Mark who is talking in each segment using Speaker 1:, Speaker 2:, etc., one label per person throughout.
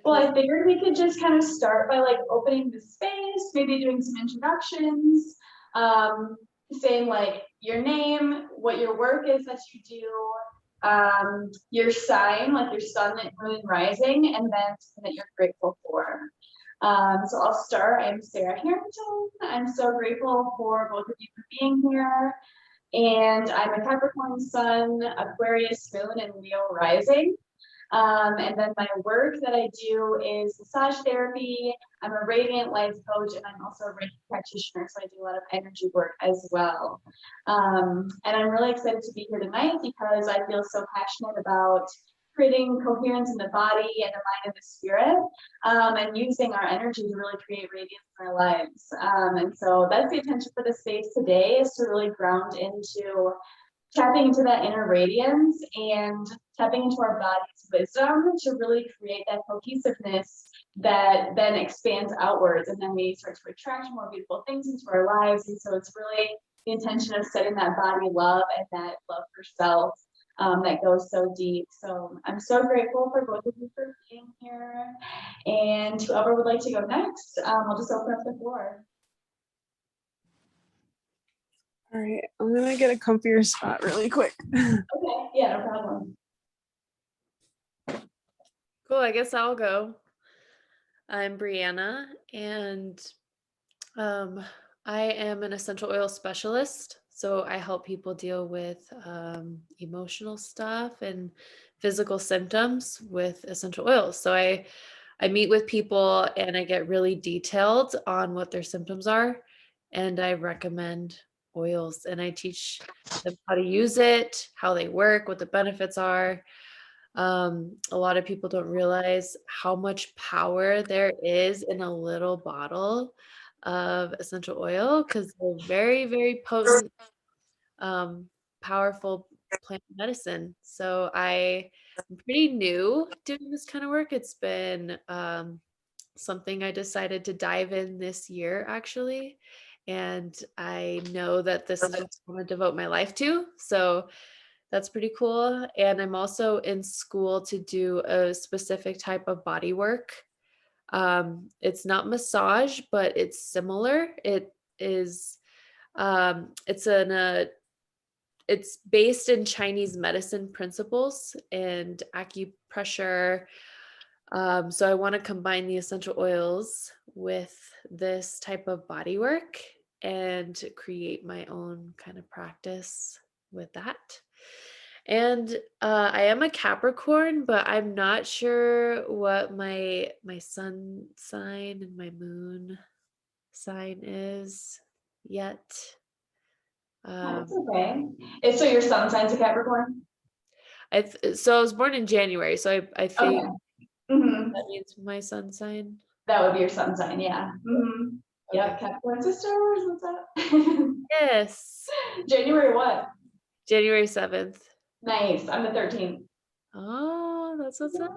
Speaker 1: Well, I figured we could just kind of start by like opening the space, maybe doing some introductions, um, saying like your name, what your work is that you do, your sign, like your sun, moon, and rising, and then something that you're grateful for. So I'll start. I'm Sarah Harrington. I'm so grateful for both of you for being here. And I'm a Capricorn sun, Aquarius moon, and Leo rising. And then my work that I do is massage therapy. I'm a radiant life coach, and I'm also a Reiki practitioner, so I do a lot of energy work as well. And I'm really excited to be here tonight because I feel so passionate about creating coherence in the body and the mind and the spirit, and using our energy to really create radiance in our lives. And so that's the intention for the space today, is to really ground into tapping into that inner radiance and tapping into our body's wisdom to really create that cohesiveness that then expands outwards, and then we start to attract more beautiful things into our lives. And so it's really the intention of setting that body love and that love for self, that goes so deep. So I'm so grateful for both of you for being here, and whoever would like to go next, I'll just open up the floor.
Speaker 2: All right, I'm gonna get a comfier spot really quick.
Speaker 1: Okay, yeah, no problem.
Speaker 3: Cool, I guess I'll go. I'm Brianna, and I am an essential oil specialist. So I help people deal with emotional stuff and physical symptoms with essential oils. So I meet with people and I get really detailed on what their symptoms are, and I recommend oils, and I teach them how to use it, how they work, what the benefits are. A lot of people don't realize how much power there is in a little bottle of essential oil, because they're very, very potent, powerful plant medicine. So I'm pretty new doing this kind of work. It's been something I decided to dive in this year, actually. And I know that this is what I want to devote my life to. So that's pretty cool. And I'm also in school to do a specific type of body work. It's not massage, but it's similar. It is, it's based in Chinese medicine principles and acupressure. So I want to combine the essential oils with this type of body work and create my own kind of practice with that. And I am a Capricorn, but I'm not sure what my sun sign and my moon sign is yet.
Speaker 1: That's okay. So your sun sign's a Capricorn?
Speaker 3: So I was born in January, so I think
Speaker 1: Okay. Mm-hmm.
Speaker 3: that means my sun sign.
Speaker 1: That would be your sun sign, yeah. Mm-hmm. Yep, Capricorn sisters, what's up?
Speaker 3: Yes.
Speaker 1: January what?
Speaker 3: January 7th.
Speaker 1: Nice, I'm the 13th.
Speaker 3: Oh, that's what's up.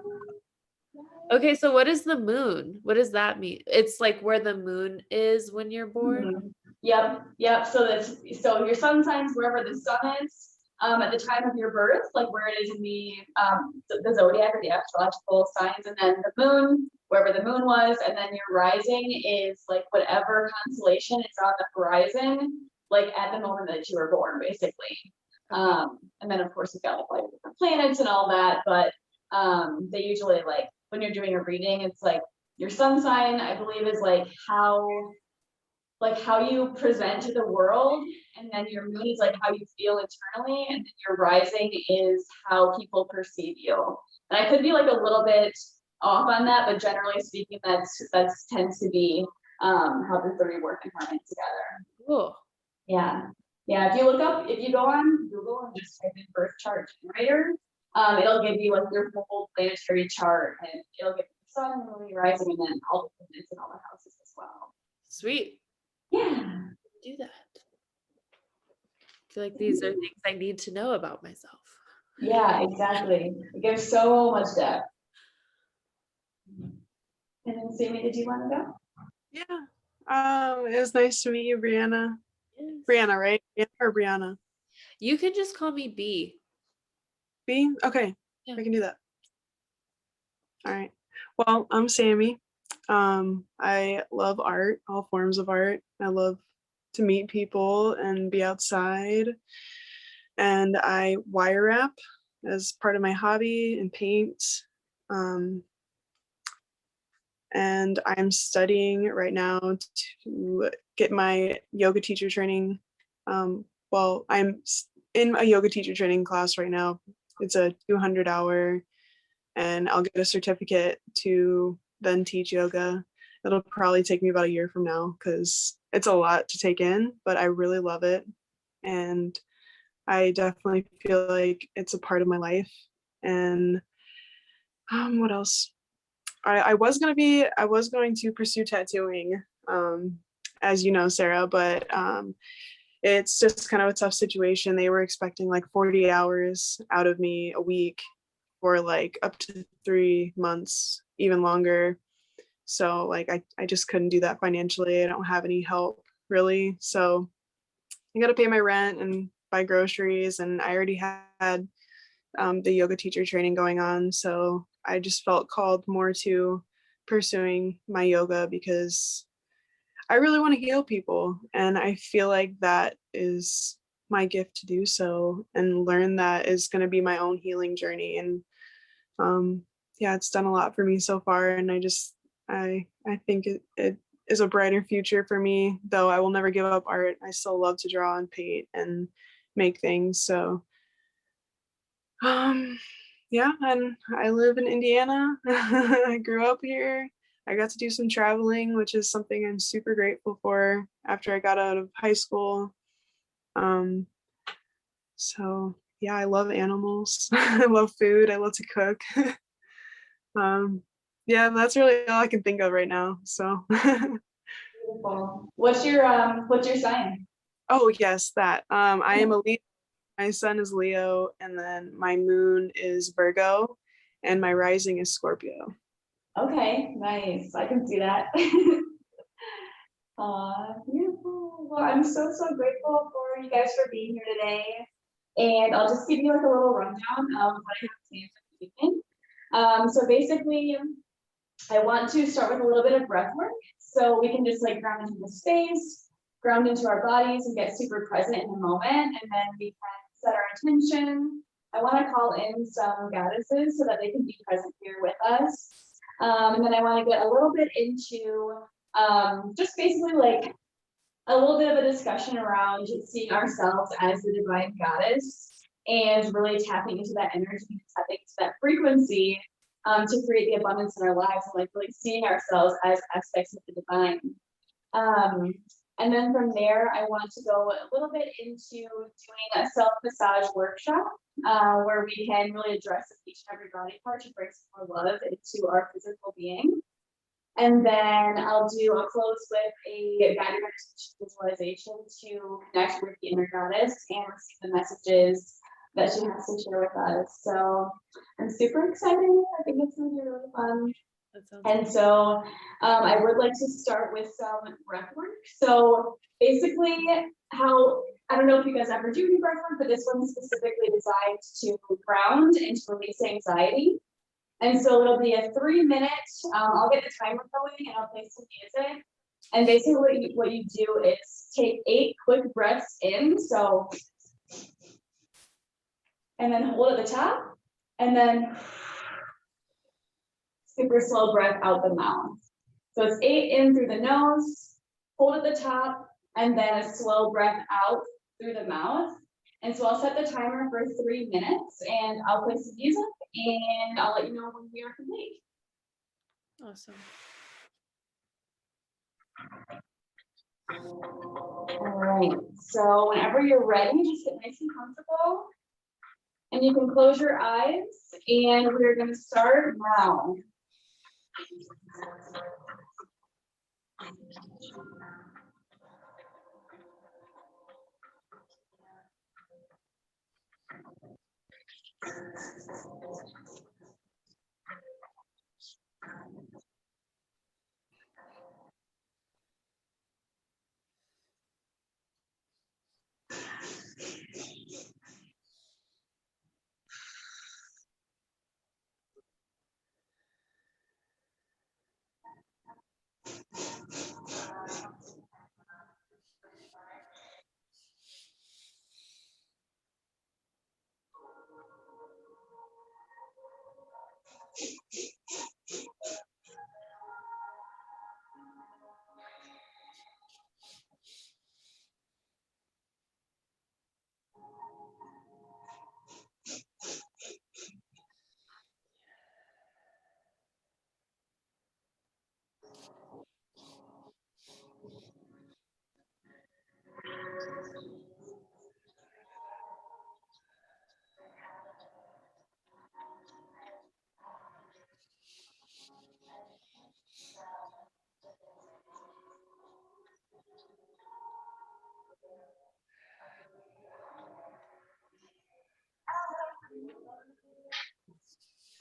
Speaker 3: Okay, so what is the moon? What does that mean? It's like where the moon is when you're born?
Speaker 1: Mhm. Yep. So your sun signs wherever the sun is at the time of your birth, like where it is in the zodiac or the astrological signs, and then the moon, wherever the moon was, and then your rising is like whatever constellation is on the horizon, like at the moment that you were born, basically. And then of course you've got like all your different planets and all that, but they usually, like when you're doing a reading, it's like your sun sign, I believe, is how you present to the world, and then your moon is like how you feel internally, and then your rising is how people perceive you. And I could be like a little bit off on that, but generally speaking, that's tends to be how the three work in harmony together.
Speaker 3: Cool.
Speaker 1: Yeah. If you go on Google and just type in birth chart generator, it'll give you like your whole planetary chart, and it'll give you the sun, moon, rising, and then all the planets and all the houses as well.
Speaker 3: Sweet.
Speaker 1: Yeah.
Speaker 3: Do that. I feel like these are things I need to know about myself.
Speaker 1: Yeah, exactly. It gives so much depth. And then Sammy, did you want to go?
Speaker 2: Yeah. It was nice to meet you, Brianna.
Speaker 3: Yes.
Speaker 2: Brianna, right? Or Brianna?
Speaker 3: You can just call me B.
Speaker 2: B? Okay.
Speaker 3: Yeah.
Speaker 2: I can do that. All right. Well, I'm Sammy. I love art, all forms of art. I love to meet people and be outside. And I wire wrap as part of my hobby and paint. Um, and I'm studying right now to get my yoga teacher training. Well, in a yoga teacher training class right now. It's a 200-hour, and I'll get a certificate to then teach yoga. It'll probably take me about a year from now because it's a lot to take in, but I really love it. And I definitely feel like it's a part of my life. And what else? I was going to pursue tattooing, as you know, Sarah, but it's just kind of a tough situation. They were expecting like 40 hours out of me a week for like up to 3 months, even longer. So like I just couldn't do that financially. I don't have any help really. So I got to pay my rent and buy groceries, and I already had the yoga teacher training going on. So I just felt called more to pursuing my yoga because I really want to heal people. And I feel like that is my gift to do so, and learn that is going to be my own healing journey. And yeah, it's done a lot for me so far. And I think it is a brighter future for me, though I will never give up art. I still love to draw and paint and make things. So um, yeah, and I live in Indiana. I grew up here. I got to do some traveling, which is something I'm super grateful for after I got out of high school. Um, so yeah, I love animals. I love food. I love to cook. um, yeah, that's really all I can think of right now. So
Speaker 1: Beautiful. What's your sign?
Speaker 2: oh yes, that. I am a Leo. My sun is Leo, and then my moon is Virgo, and my rising is Scorpio.
Speaker 1: Okay, nice. I can see that. Beautiful. Well, I'm so grateful for you guys for being here today. And I'll just give you like a little rundown of what I have planned for the evening. So basically, I want to start with a little bit of breath work. So we can just like ground into the space, ground into our bodies, and get super present in the moment. And then we can set our intention. I want to call in some goddesses so that they can be present here with us. And then I want to get a little bit into just basically like a little bit of a discussion around seeing ourselves as the divine goddess and really tapping into that energy, tapping into that frequency to create the abundance in our lives, and like really seeing ourselves as aspects of the divine. And then from there, I want to go a little bit into doing a self-massage workshop where we can really address each and every body part to bring some more love into our physical being. And then I'll close with a guided meditation visualization to connect with the inner goddess and receive the messages that she has to share with us. So I'm super excited. I think it's gonna be really fun. And so I would like to start with some breath work. So basically I don't know if you guys ever do breath work, but this one's specifically designed to ground and to release anxiety. And so it'll be a 3-minute, I'll get the timer going and I'll play some music. And basically what you do is take 8 quick breaths in. So, and then hold at the top, and then super slow breath out the mouth. So it's 8 in through the nose, hold at the top, and then a slow breath out through the mouth. And so I'll set the timer for 3 minutes and I'll play some music and I'll let you know when we are complete.
Speaker 3: Awesome.
Speaker 1: All right, so whenever you're ready, just get nice and comfortable. And you can close your eyes and we're gonna start now.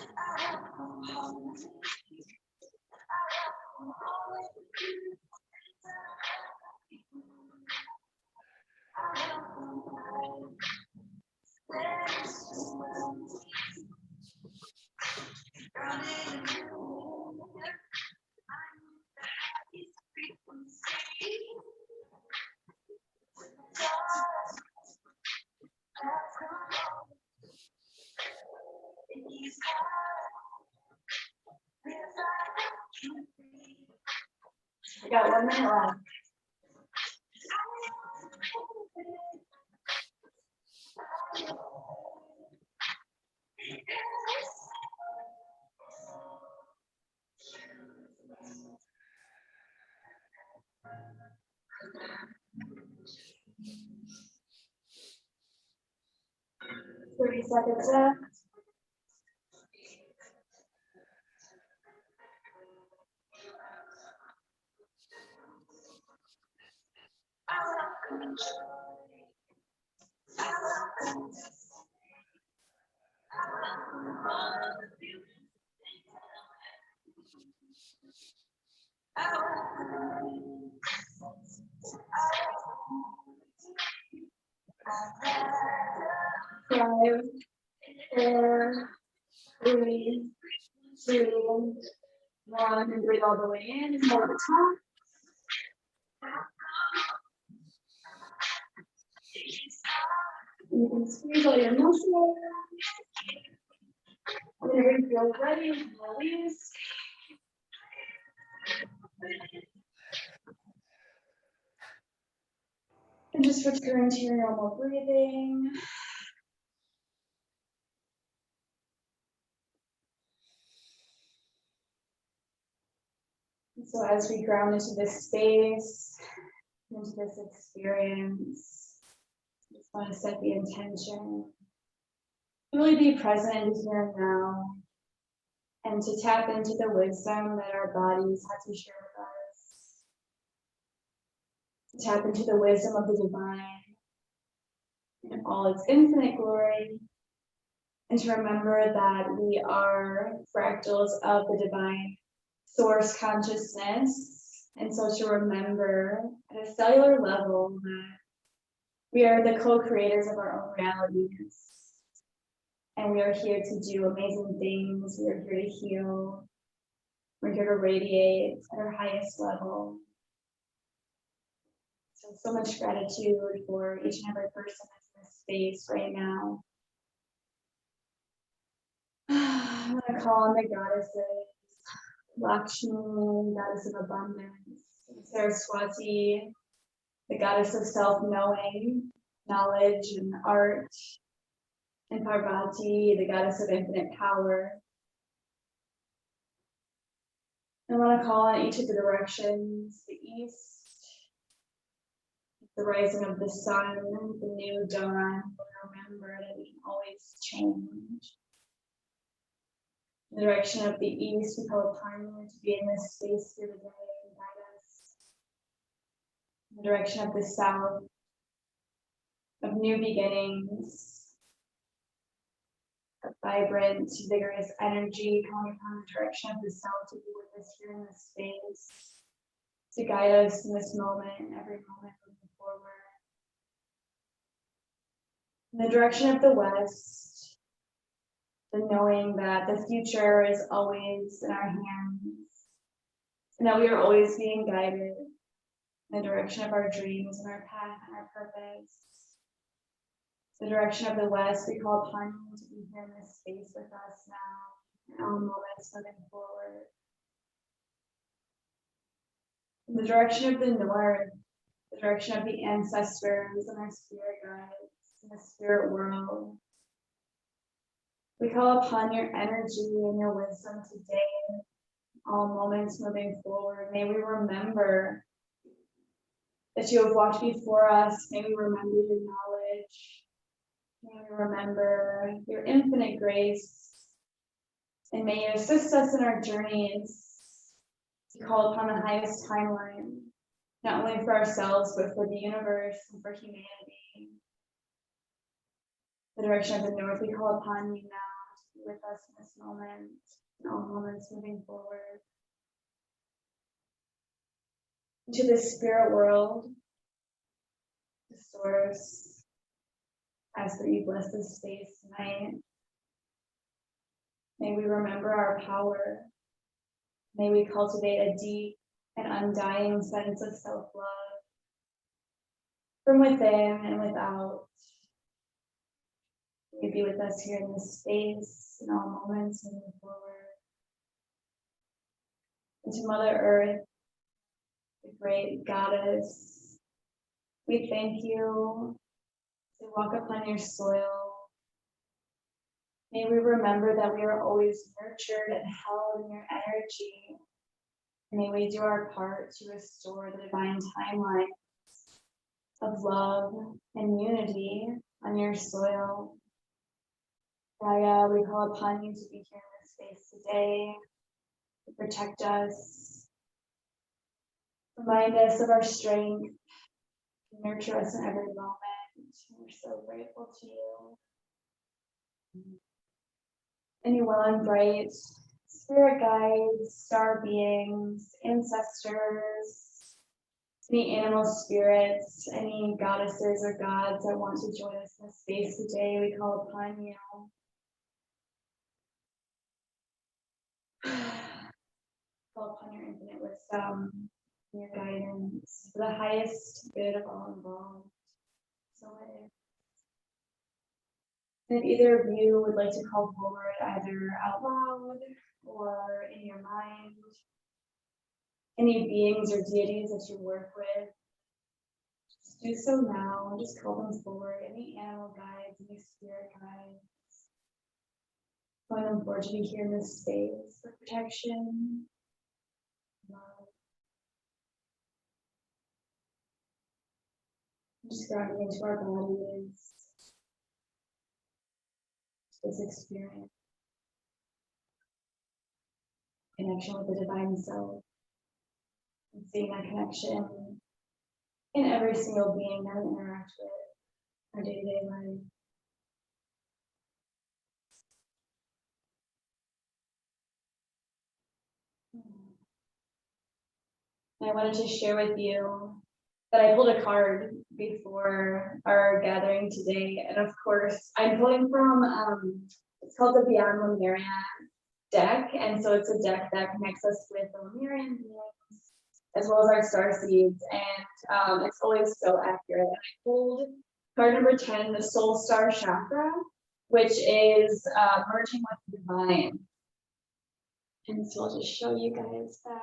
Speaker 1: I got 1 minute left. Thirty seconds left. Five, 4, 3, 2, 1, and breathe all the way in and hold the top. You can squeeze all your muscles. Whenever you feel ready, release. And just return to your normal breathing. So as we ground into this space, into this experience, just want to set the intention. Really be present here and now, and to tap into the wisdom that our bodies have to share with us. To tap into the wisdom of the divine in all its infinite glory, and to remember that we are fractals of the divine source consciousness. And so to remember at a cellular level that we are the co-creators of our own realities. And we are here to do amazing things. We are here to heal. We're here to radiate at our highest level. So much gratitude for each and every person that's in this space right now. I'm going to call on the goddesses. Lakshmi, goddess of abundance. Saraswati, the goddess of self-knowing, knowledge, and art. And Parvati, the goddess of infinite power. I want to call on each of the directions: the east, the rising of the sun, the new dawn. Remember that we can always change. The direction of the east, we call upon you to be in this space here today and guide us. The direction of the south, of new beginnings, of vibrant, vigorous energy, calling upon the direction of the south to be with us here in this space, to guide us in this moment, every moment moving forward. In the direction of the west, the knowing that the future is always in our hands, and that we are always being guided in the direction of our dreams and our path and our purpose. The direction of the west, we call upon you to be here in this space with us now, in all moments moving forward. In the direction of the north, the direction of the ancestors and our spirit guides in the spirit world, we call upon your energy and your wisdom today, all moments moving forward. May we remember that you have walked before us. May we remember your knowledge. May we remember your infinite grace. And may you assist us in our journeys to call upon the highest timeline, not only for ourselves, but for the universe and for humanity. The direction of the north, we call upon you now to be with us in this moment, in all moments moving forward. Into the spirit world, the source, ask that you bless this space tonight. May we remember our power. May we cultivate a deep and undying sense of self-love from within and without. May you be with us here in this space in all moments moving forward. And to Mother Earth, the great goddess, we thank you to walk upon your soil. May we remember that we are always nurtured and held in your energy. May we do our part to restore the divine timeline of love and unity on your soil. Gaia, we call upon you to be here in this space today, to protect us, remind us of our strength, nurture us in every moment. We're so grateful to you. Any well and bright spirit guides, star beings, ancestors, any animal spirits, any goddesses or gods that want to join us in this space today, we call upon you. Call upon your infinite wisdom, your guidance, for the highest good of all involved. So it is. And if either of you would like to call forward either out loud or in your mind, any beings or deities that you work with, just do so now and just call them forward. Any animal guides, any spirit guides, calling them forward to be here in this space for protection, love. Just grounding into our bodies. This experience, connection with the divine self, and seeing that connection in every single being that we interact with our day-to-day life. I wanted to share with you that I pulled a card before our gathering today, and of course, I'm pulling from it's called the Beyond Lemuria deck, and so it's a deck that connects us with the Lemurian beings as well as our star seeds, and it's always so accurate. And I pulled card number 10, the Soul Star Chakra, which is merging with the divine. And so I'll just show you guys that.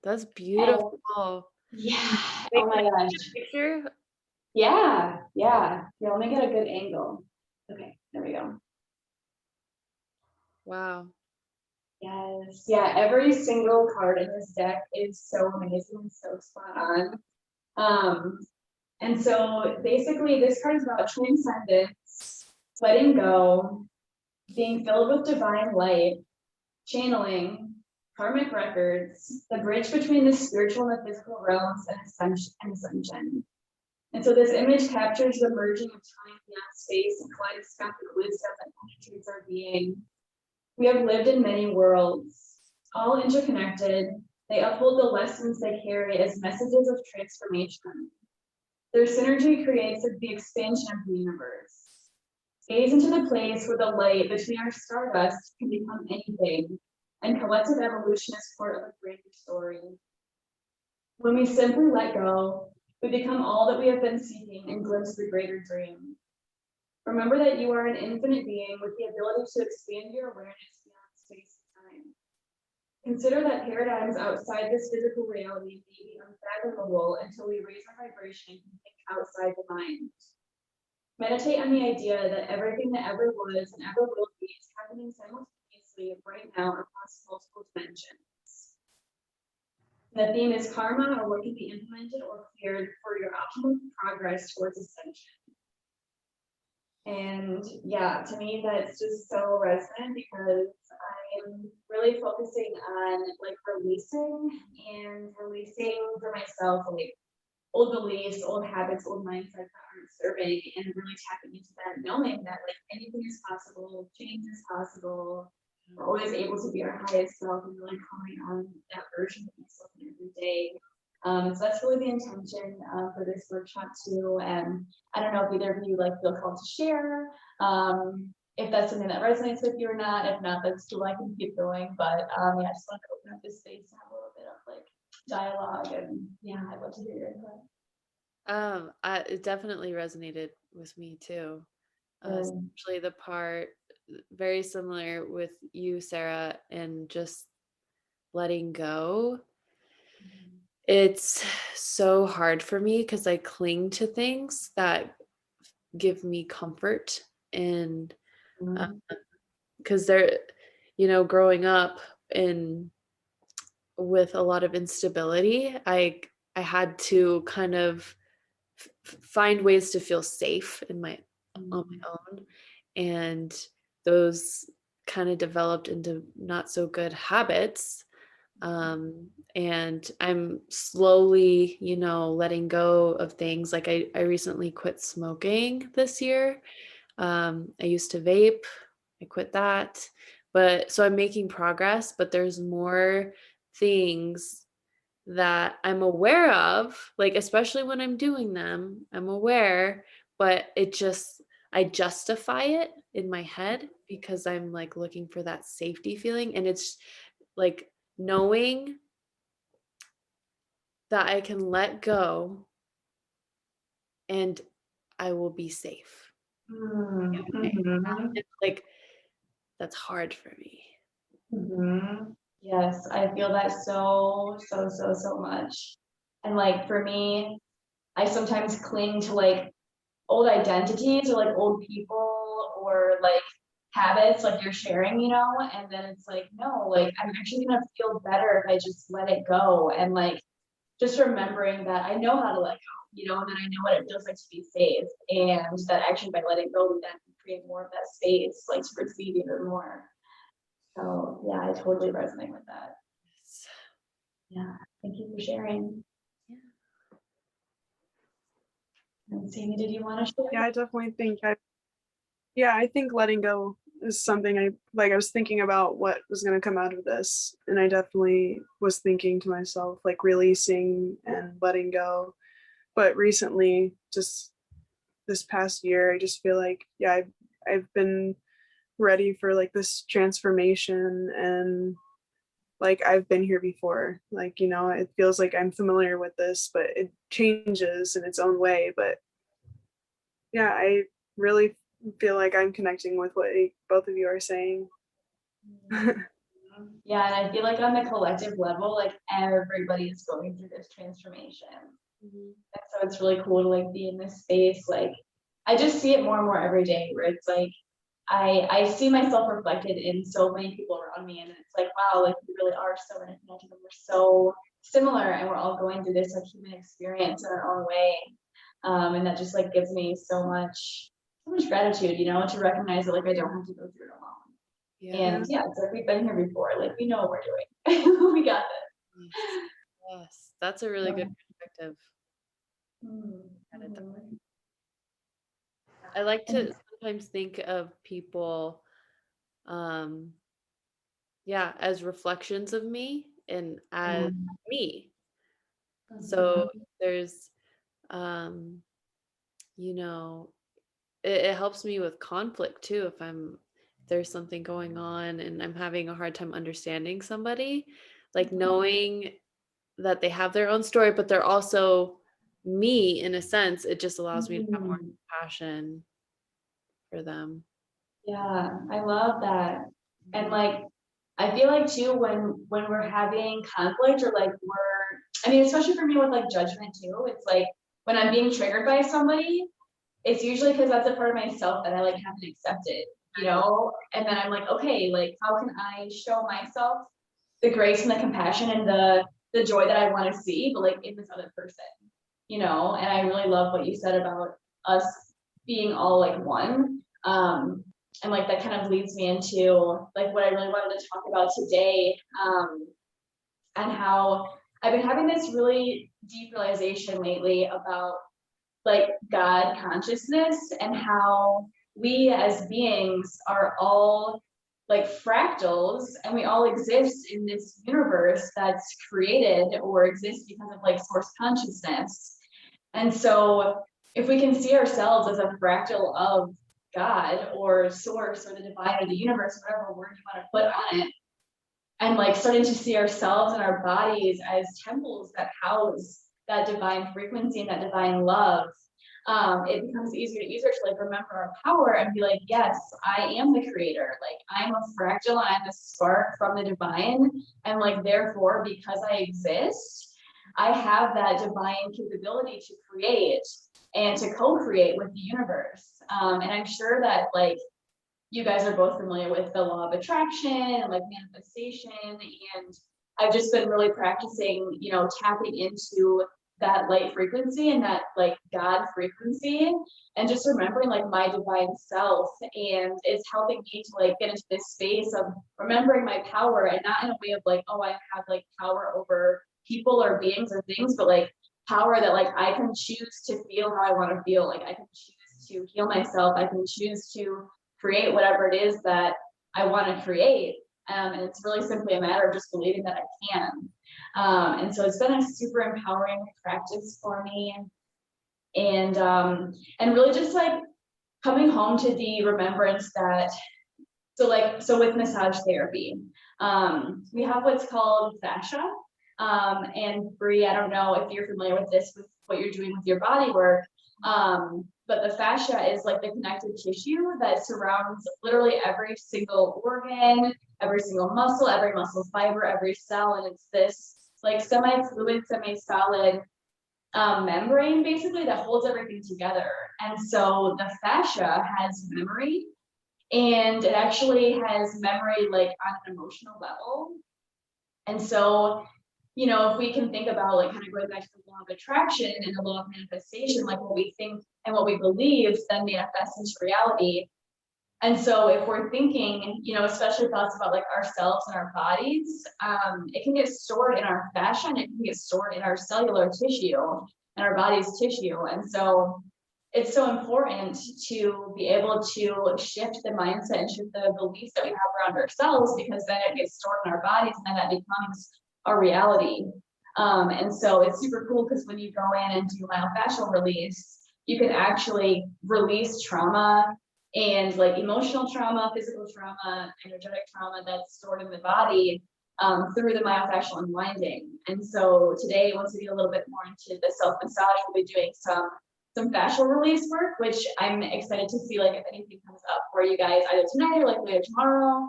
Speaker 3: That's beautiful.
Speaker 1: Yeah.
Speaker 3: Wait,
Speaker 1: Oh my
Speaker 3: can I
Speaker 1: gosh.
Speaker 3: take a picture?
Speaker 1: Yeah. Yeah, let me get a good angle. Okay, there we go.
Speaker 3: Wow.
Speaker 1: Yes. Yeah, every single card in this deck is so amazing and so spot on. And so basically this card is about transcendence, letting go, being filled with divine light, channeling, karmic records, the bridge between the spiritual and the physical realms, and ascension. And so this image captures the merging of time, beyond space, and kaleidoscopic wisdom that penetrates our being. We have lived in many worlds, all interconnected. They uphold the lessons they carry as messages of transformation. Their synergy creates the expansion of the universe. Gaze into the place where the light between our stardust can become anything, and collective evolution is part of a greater story. When we simply let go, we become all that we have been seeking and glimpse the greater dream. Remember that you are an infinite being with the ability to expand your awareness beyond space and time. Consider that paradigms outside this physical reality may be unfathomable until we raise our vibration and think outside the mind. Meditate on the idea that everything that ever was and ever will be is happening simultaneously right now across multiple dimensions. The theme is karma, or what can be implemented or cleared for your optimal progress towards ascension. And yeah, to me, that's just so resonant because I'm really focusing on like releasing for myself, like old beliefs, old habits, old mindsets that aren't serving, and really tapping into that, knowing that like anything is possible, change is possible. We're always able to be our highest self and really calling on that version of yourself every day. So that's really the intention for this workshop too. And I don't know if either of you like feel called to share, if that's something that resonates with you or not. If not, that's cool. I can keep going. But yeah, I just want to open up this space to have a little bit of like dialogue, and yeah, I'd love to hear your input.
Speaker 3: It definitely resonated with me too.
Speaker 1: Um,
Speaker 3: Especially the part very similar with you, Sarah, and just letting go. It's so hard for me because I cling to things that give me comfort, and because they're, growing up in with a lot of instability, I had to kind of find ways to feel safe in my on my own, and those kind of developed into not so good habits. And I'm slowly, letting go of things. Like I recently quit smoking this year. I used to vape, I quit that. But so I'm making progress, but there's more things that I'm aware of, like especially when I'm doing them, I'm aware, but I justify it in my head because I'm like looking for that safety feeling. And it's like knowing that I can let go and I will be safe. It's like that's hard for me.
Speaker 1: Yes, I feel that so much. And like for me, I sometimes cling to like old identities or like old people or like habits like you're sharing, and then it's like, no, like I'm actually gonna feel better if I just let it go. And like just remembering that I know how to let go, and then I know what it feels like to be safe. And that actually by letting go, we then create more of that space, like to receive even more. So yeah, I totally resonate with that. Yeah, thank you for sharing.
Speaker 3: Yeah.
Speaker 1: And Sammy, did you want to share?
Speaker 2: Yeah, I definitely think I think letting go is something I was thinking about what was going to come out of this, and I definitely was thinking to myself like releasing and letting go. But recently, just this past year, I just feel like I've been ready for like this transformation, and like I've been here before. Like, it feels like I'm familiar with this, but it changes in its own way. But yeah, I really feel like I'm connecting with what both of you are saying.
Speaker 1: Yeah, and I feel like on the collective level, like everybody is going through this transformation. And so it's really cool to like be in this space. Like I just see it more and more every day where it's like I see myself reflected in so many people around me, and it's like, wow, like we really are so interconnected and we're so similar, and we're all going through this like human experience in our own way. And that just like gives me so much gratitude, to recognize that like I don't have to go through it alone.
Speaker 3: Yeah.
Speaker 1: And yeah, it's like we've been here before, like we know what we're doing. We got this.
Speaker 3: Yes, that's a really good perspective. I like to sometimes think of people, as reflections of me and as me. So there's, um, it helps me with conflict too. If there's something going on and I'm having a hard time understanding somebody, like knowing that they have their own story, but they're also me in a sense, it just allows me to have more compassion for them.
Speaker 1: Yeah, I love that. And like I feel like too when we're having conflict or like I mean, especially for me with like judgment too, it's like when I'm being triggered by somebody, it's usually because that's a part of myself that I like haven't accepted, and then I'm like, okay, like how can I show myself the grace and the compassion and the joy that I want to see, but like in this other person, and I really love what you said about us being all like one. And like that kind of leads me into like what I really wanted to talk about today, and how I've been having this really deep realization lately about like God consciousness and how we as beings are all like fractals and we all exist in this universe that's created or exists because of like source consciousness. And so if we can see ourselves as a fractal of God or source or the divine or the universe, whatever word you want to put on it, and like starting to see ourselves and our bodies as temples that house that divine frequency and that divine love, it becomes easier and easier to like remember our power and be like, yes, I am the creator. Like I'm a fractal and I'm a spark from the divine. And like, therefore, because I exist, I have that divine capability to create and to co-create with the universe. And I'm sure that like you guys are both familiar with the law of attraction and like manifestation. And I've just been really practicing, you know, tapping into that light frequency and that like God frequency and just remembering like my divine self. And it's helping me to like get into this space of remembering my power and not in a way of like, oh, I have like power over people or beings or things, but like power that like I can choose to feel how I want to feel. Like I can choose to heal myself. I can choose to create whatever it is that I want to create. And it's really simply a matter of just believing that I can. And so it's been a super empowering practice for me. And really just like coming home to the remembrance that, so with massage therapy, we have what's called fascia. And Bree, I don't know if you're familiar with this, with what you're doing with your body work, but the fascia is like the connective tissue that surrounds literally every single organ, every single muscle, every muscle fiber, every cell. And it's this like semi-fluid, semi-solid membrane basically that holds everything together. And so the fascia has memory, and it actually has memory like on an emotional level. And so, you know, if we can think about like kind of going back to the law of attraction and the law of manifestation, like what we think and what we believe then manifests into reality. And so if we're thinking, you know, especially thoughts about like ourselves and our bodies, it can get stored in our fascia and it can get stored in our cellular tissue and our body's tissue. And so it's so important to be able to shift the mindset and shift the beliefs that we have around ourselves, because then it gets stored in our bodies and then that becomes our reality. And so it's super cool because when you go in and do myofascial release, you can actually release trauma and like emotional trauma, physical trauma, energetic trauma that's stored in the body through the myofascial unwinding. And so today, once we get a little bit more into the self-massage, we'll be doing some fascial release work, which I'm excited to see like if anything comes up for you guys either tonight or like later tomorrow,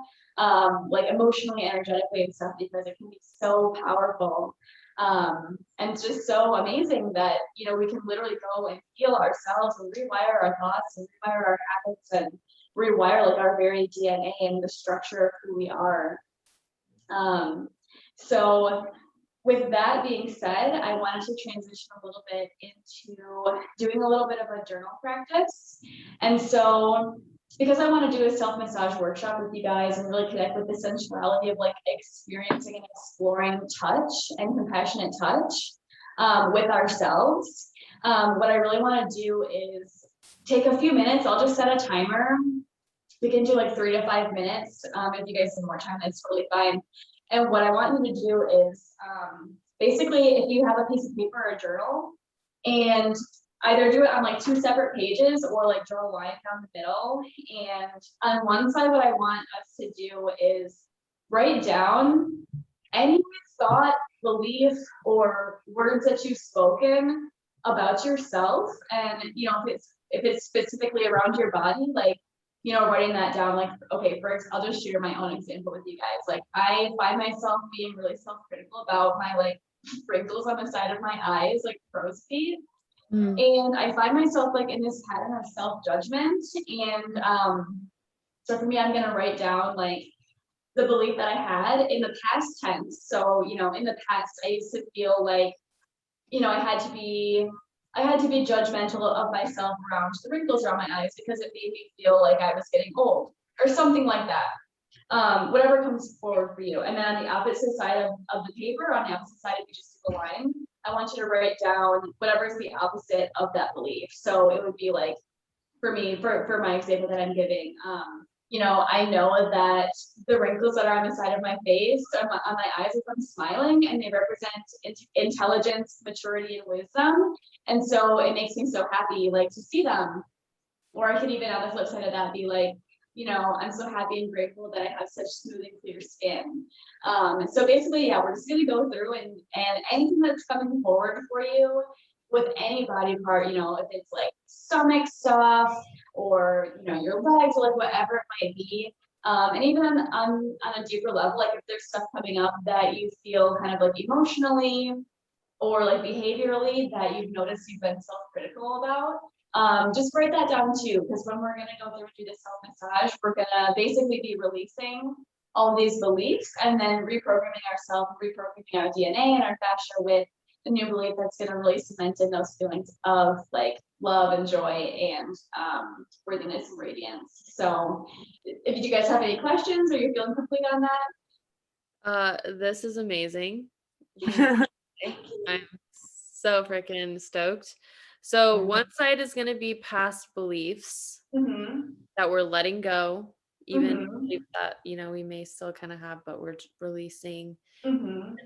Speaker 1: like emotionally, energetically and stuff, because it can be so powerful. And it's just so amazing that, you know, we can literally go and heal ourselves and rewire our thoughts and rewire our habits and rewire like our very DNA and the structure of who we are. So with that being said, I wanted to transition a little bit into doing a little bit of a journal practice. And so because I want to do a self-massage workshop with you guys and really connect with the sensuality of like experiencing and exploring touch and compassionate touch with ourselves, what I really want to do is take a few minutes. I'll just set a timer. We can do like 3 to 5 minutes. If you guys need more time, that's totally fine. And what I want you to do is basically, if you have a piece of paper or a journal, and either do it on like 2 separate pages or like draw a line down the middle. And on one side, what I want us to do is write down any thought, belief, or words that you've spoken about yourself. And, you know, if it's specifically around your body, like, you know, writing that down, like, okay, first, I'll just share my own example with you guys. Like, I find myself being really self-critical about my like wrinkles on the side of my eyes, like crow's feet. And I find myself like in this pattern of self-judgment. And so for me, I'm gonna write down like the belief that I had in the past tense. So, you know, in the past, I used to feel like, you know, I had to be judgmental of myself around the wrinkles around my eyes because it made me feel like I was getting old or something like that. whatever comes forward for you. And then on the opposite side of the paper, on the opposite side, if you just do a line, I want you to write down whatever is the opposite of that belief. So it would be like, for me, for my example that I'm giving, I know that the wrinkles that are on the side of my face, on my eyes, if I'm smiling, and they represent intelligence, maturity, and wisdom. And so it makes me so happy, like, to see them. Or I could even, on the flip side of that, be like, I'm so happy and grateful that I have such smooth and clear skin. And so basically, yeah, we're just gonna go through and anything that's coming forward for you with any body part, if it's like stomach stuff or your legs, or like whatever it might be. And even on a deeper level, like if there's stuff coming up that you feel kind of like emotionally or like behaviorally that you've noticed you've been self-critical about, just write that down too, because when we're going to go through and do the self-massage, we're going to basically be releasing all these beliefs and then reprogramming ourselves, reprogramming our DNA and our fascia with a new belief that's going to really cement in those feelings of like love and joy and worthiness and radiance. So if you guys have any questions or you're feeling complete on that.
Speaker 3: This is amazing. I'm so freaking stoked. So one side is going to be past beliefs that we're letting go, even beliefs that we may still kind of have, but we're releasing. And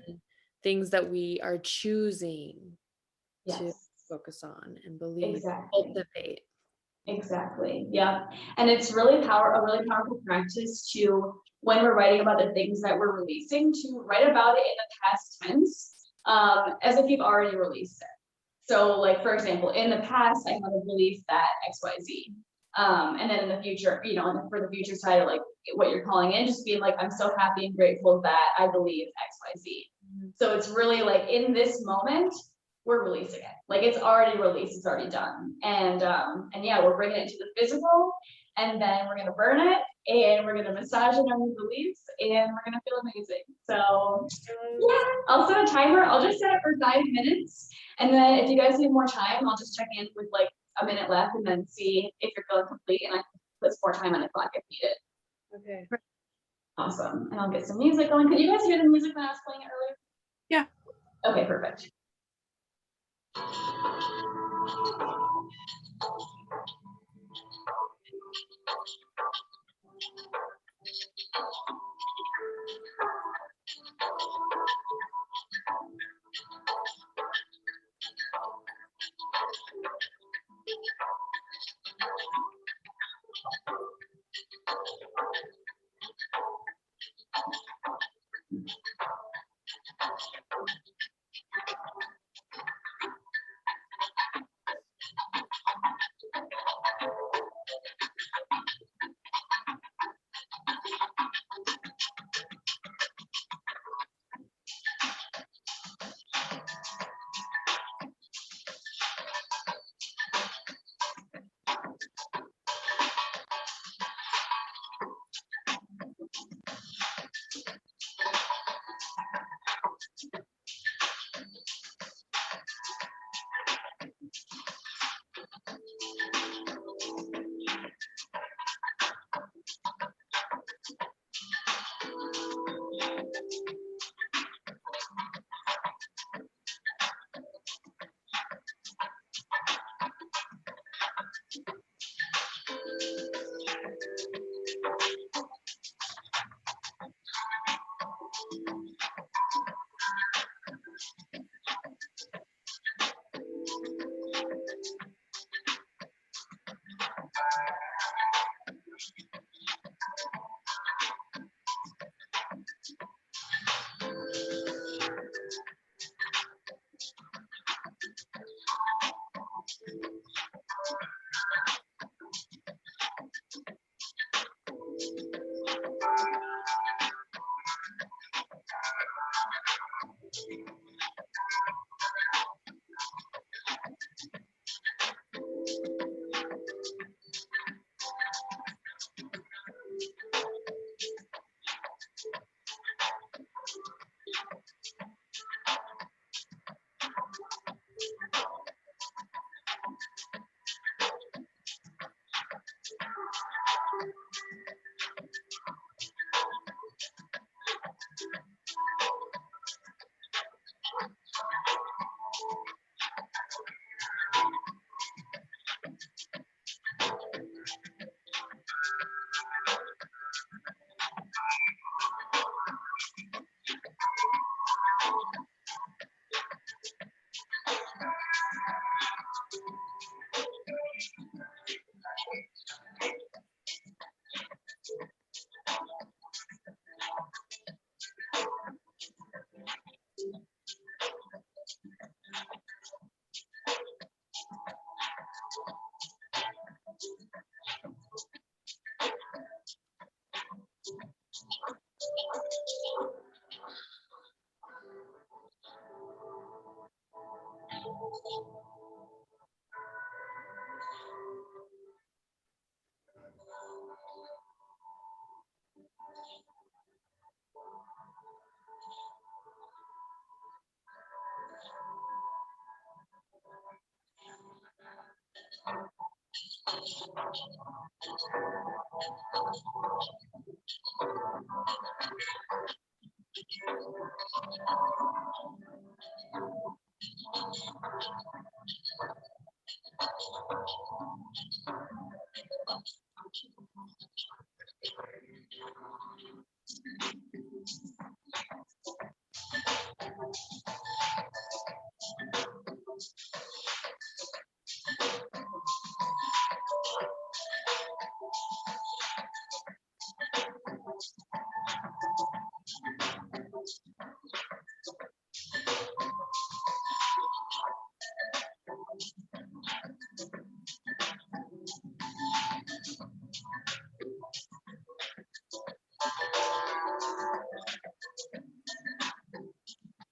Speaker 3: things that we are choosing to focus on and believe, cultivate.
Speaker 1: Exactly. Yeah. And it's a really powerful practice to, when we're writing about the things that we're releasing, to write about it in the past tense, as if you've already released it. So like, for example, in the past, I have a belief that XYZ. And then in the future, for the future side of like what you're calling in, just being like, I'm so happy and grateful that I believe XYZ. So it's really like in this moment, we're releasing it. Like it's already released, it's already done. And yeah, we're bringing it to the physical, and then we're gonna burn it, and we're gonna massage it on the beliefs, and we're gonna feel amazing. So yeah, I'll set a timer. I'll just set it for 5 minutes. And then if you guys need more time, I'll just check in with like a minute left and then see if you're feeling complete, and I can put some more time on the clock if needed.
Speaker 2: Okay.
Speaker 1: Awesome. And I'll get some music going. Could you guys hear the music when I was playing it earlier?
Speaker 2: Yeah.
Speaker 1: Okay, perfect.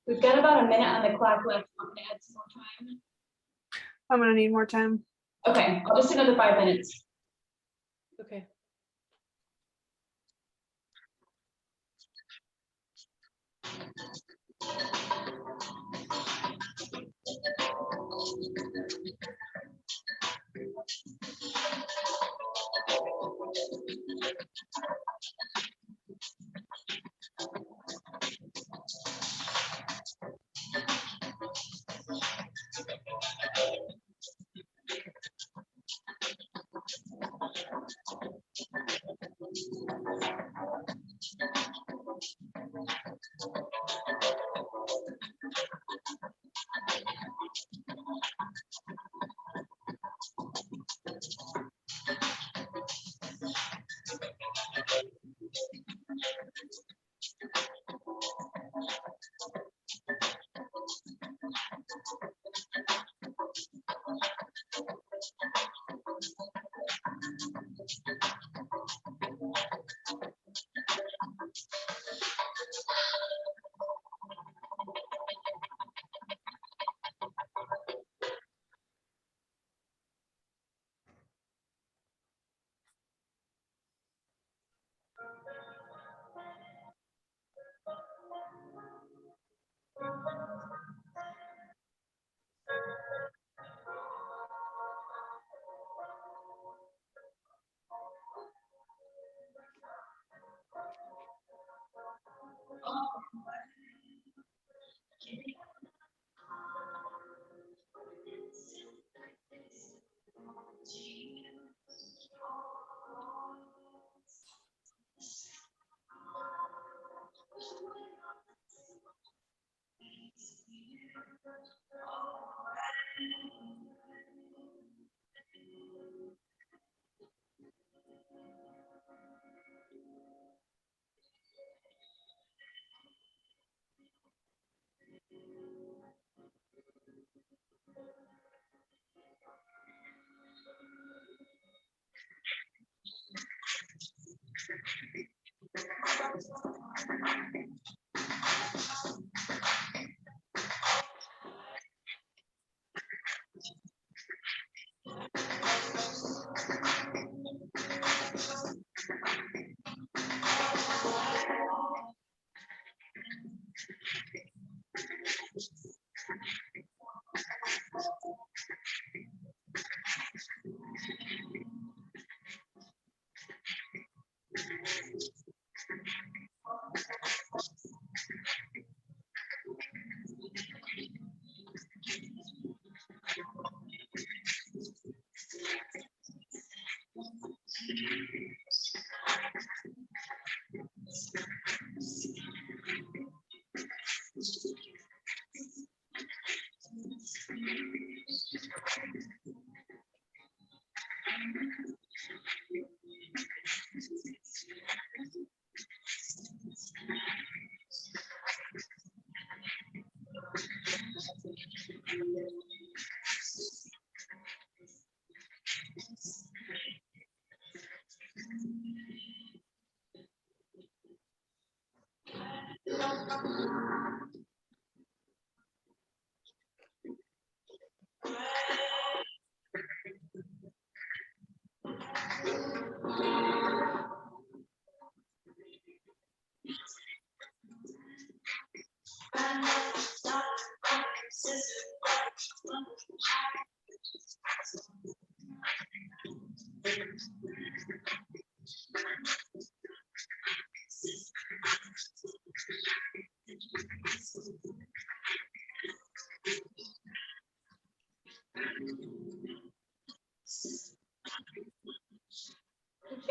Speaker 1: We've got about a minute on the clock left. I'm gonna add some more time.
Speaker 2: I'm gonna need more time.
Speaker 1: Okay, I'll just do another 5 minutes.
Speaker 3: Okay.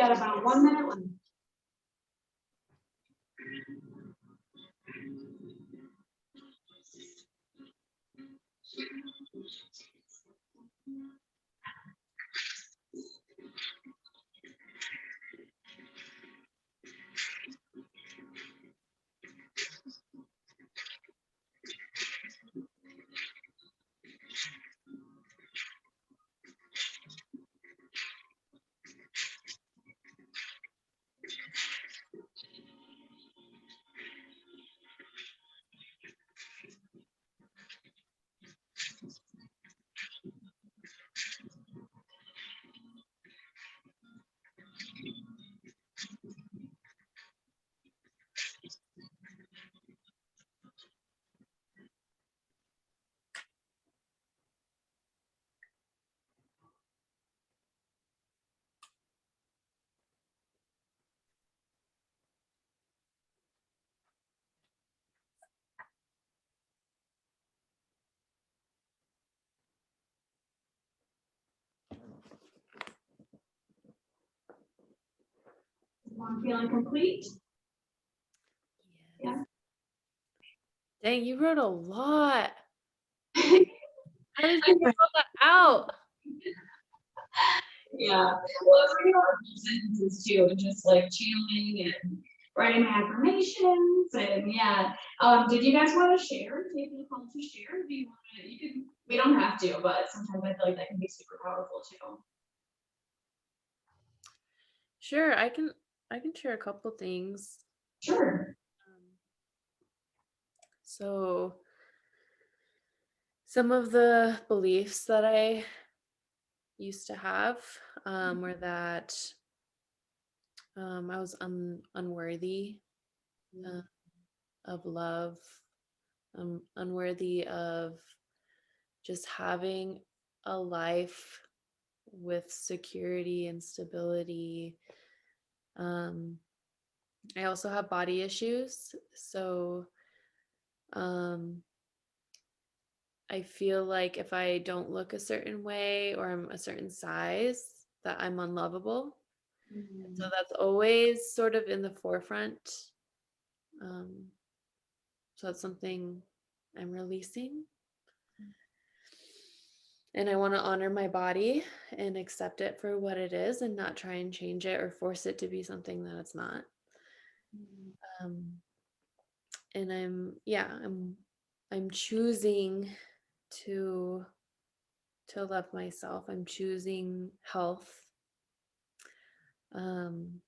Speaker 1: Got about 1 minute left. One feeling complete? Yeah.
Speaker 3: Dang, you wrote a lot. How did you write all that out?
Speaker 1: Yeah. Well, it's pretty hard sentences too, just like channeling and writing affirmations and yeah. Did you guys want to share? Do you feel called to share? Do you want to? You can. We don't have to, but sometimes I feel like that can be super powerful too.
Speaker 3: Sure, I can share a couple things.
Speaker 1: Sure.
Speaker 3: So some of the beliefs that I used to have were that I was unworthy of love, unworthy of just having a life with security and stability. I also have body issues, so I feel like if I don't look a certain way or I'm a certain size, that I'm unlovable. So that's always sort of in the forefront. So that's something I'm releasing. And I want to honor my body and accept it for what it is and not try and change it or force it to be something that it's not. And I'm choosing to love myself. I'm choosing health. I'm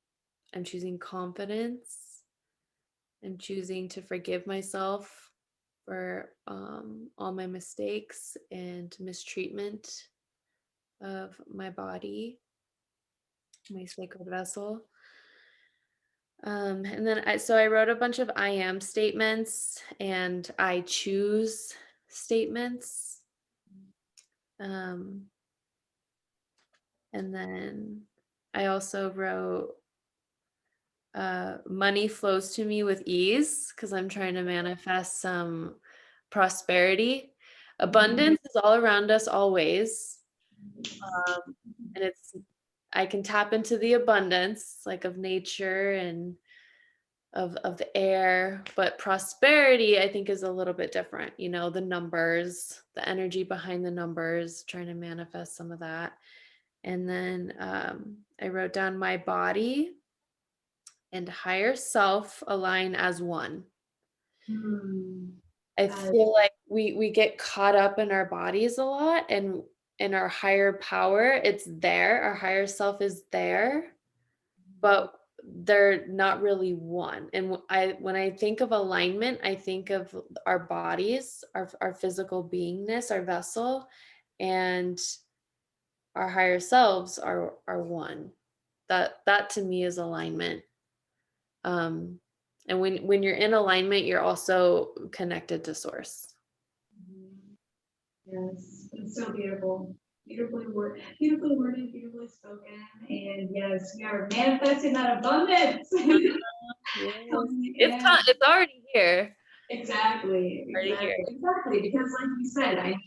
Speaker 3: choosing confidence. I'm choosing to forgive myself for all my mistakes and mistreatment of my body, my sacred vessel. And then I wrote a bunch of I am statements and I choose statements. And then I also wrote money flows to me with ease because I'm trying to manifest some prosperity. Abundance is all around us always. And I can tap into the abundance like of nature and of the air, but prosperity I think is a little bit different. You know, the numbers, the energy behind the numbers, trying to manifest some of that. And then I wrote down my body and higher self align as one. I feel like we get caught up in our bodies a lot, and in our higher power, it's there. Our higher self is there, but they're not really one. And when I think of alignment, I think of our bodies, our physical beingness, our vessel, and our higher selves are one. That to me is alignment. And when you're in alignment, you're also connected to source.
Speaker 1: Yes, it's so beautiful. Beautifully worded, beautifully spoken. And yes, we are manifesting that abundance.
Speaker 3: Yes. It's already here.
Speaker 1: Exactly. Because like you said, I mean,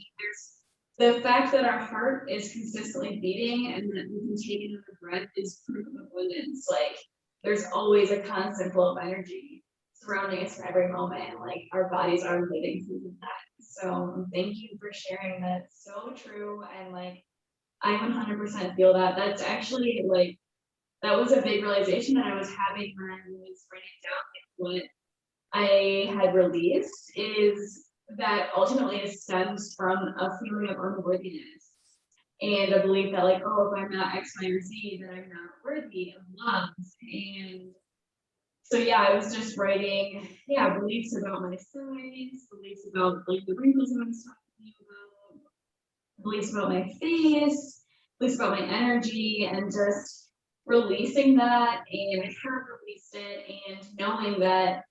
Speaker 1: the fact that our heart is consistently beating and that we can take another breath is proof of abundance. Like there's always a constant flow of energy surrounding us in every moment. Like our bodies are living through that. So thank you for sharing that. It's so true. And like I 100% feel that. That's actually like that was a big realization that I was having when I was writing down like, what I had released is that ultimately it stems from a feeling of unworthiness and a belief that like, oh, if I'm not X, Y, or Z, then I'm not worthy of love. And so yeah, I was just writing, yeah, beliefs about my size, beliefs about like the wrinkles I was talking about, beliefs about my face, beliefs about my energy, and just releasing that. And I have released it and knowing that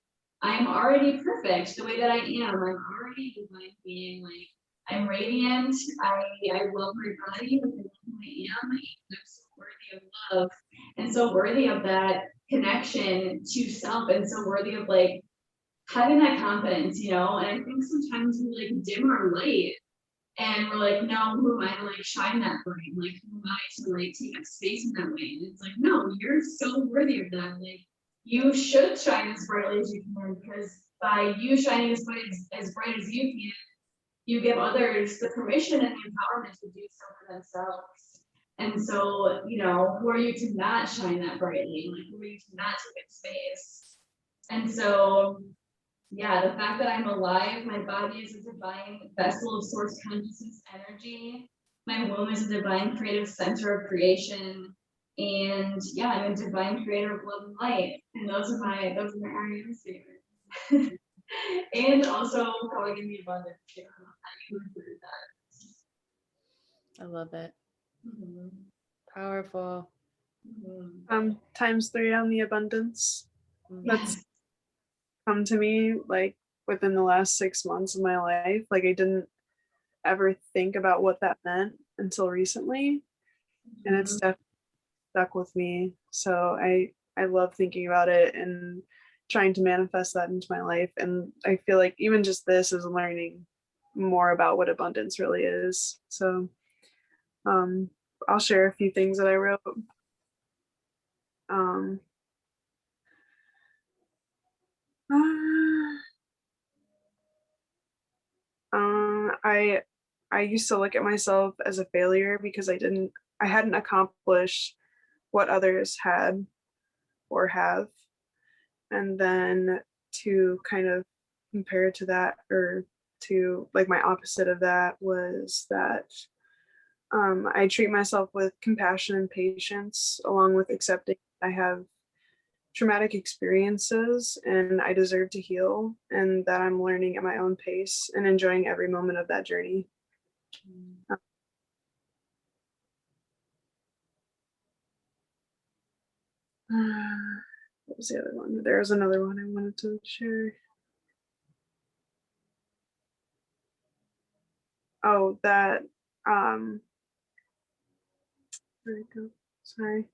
Speaker 1: I'm already perfect the way that I am. I'm already divine being. Like I'm radiant. I love my body, I love who I am, and I'm so worthy of love and so worthy of that connection to self and so worthy of like having that confidence, you know. And I think sometimes we like dim our light and we're like, no, who am I to like shine that bright? Like, who am I to like take up space in that way? And it's like, no, you're so worthy of that. Like, you should shine as brightly as you can because by you shining as bright as you can, you give others the permission and the empowerment to do so for themselves. And so, you know, who are you to not shine that brightly? Like, who are you to not take up space? And so yeah, the fact that I'm alive, my body is a divine vessel of source consciousness energy. My womb is a divine creative center of creation. And yeah, I'm a divine creator of love and light. And those are my REM statements. And also going in the abundance. Yeah, I included that.
Speaker 3: I love it.
Speaker 1: Mhm.
Speaker 3: Powerful.
Speaker 1: Mhm.
Speaker 2: ×3 on the abundance.
Speaker 3: Mhm.
Speaker 2: That's come to me like within the last 6 months of my life. Like I didn't ever think about what that meant until recently, and it's definitely stuck with me. So I love thinking about it and trying to manifest that into my life. And I feel like even just this is learning more about what abundance really is. So I'll share a few things that I wrote. Um, I used to look at myself as a failure because I hadn't accomplished what others had or have. And then to kind of compare to that, or to like my opposite of that, was that I treat myself with compassion and patience, along with accepting I have traumatic experiences and I deserve to heal, and that I'm learning at my own pace and enjoying every moment of that journey. What was the other one? There was another one I wanted to share. Oh, that where'd it go? Sorry.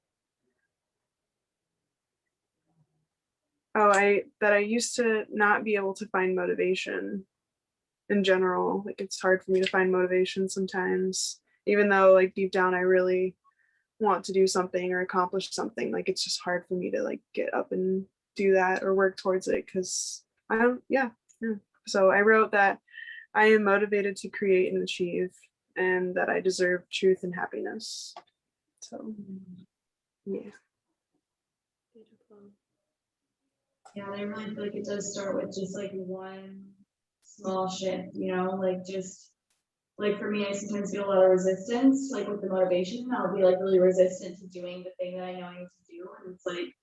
Speaker 2: Oh, I used to not be able to find motivation in general. Like it's hard for me to find motivation sometimes, even though like deep down I really want to do something or accomplish something. Like it's just hard for me to like get up and do that or work towards it because I don't, yeah. So I wrote that I am motivated to create and achieve, and that I deserve truth and happiness. So yeah.
Speaker 3: Beautiful.
Speaker 1: Yeah, and I really feel like it does start with just like one small shift, you know, like just like for me, I sometimes feel a lot of resistance, like with the motivation. I'll be like really resistant to doing the thing that I know I need to do. And it's like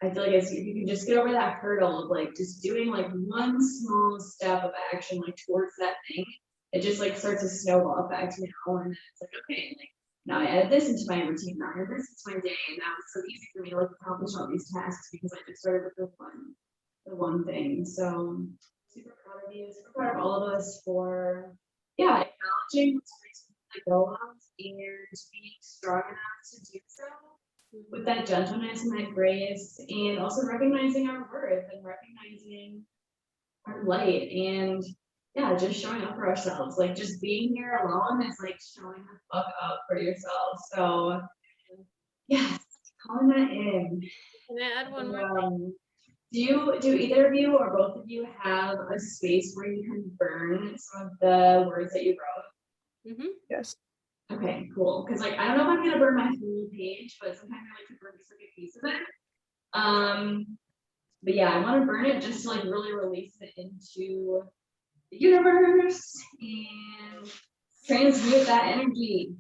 Speaker 1: I feel like if you can just get over that hurdle of like just doing like one small step of action like towards that thing, it just like starts a snowball effect, you know, and it's like, okay, like now I added this into my routine, now I added this into my day, and now it's so easy for me to like accomplish all these tasks because I just started with the one thing. So super proud of you, super proud of all of us for yeah, acknowledging what's like go on and being strong enough to do so with that gentleness and that grace, and also recognizing our worth and recognizing our light. And yeah, just showing up for ourselves. Like just being here alone is like showing the fuck up for yourself. So yes, calling that in.
Speaker 3: Can I add one more thing?
Speaker 1: Do either of you or both of you have a space where you can burn some of the words that you wrote?
Speaker 2: Yes.
Speaker 1: Okay, cool. Because like I don't know if I'm gonna burn my whole page, but sometimes I like to burn just like a piece of it. But yeah, I want to burn it just to like really release it into the universe and transmute that energy.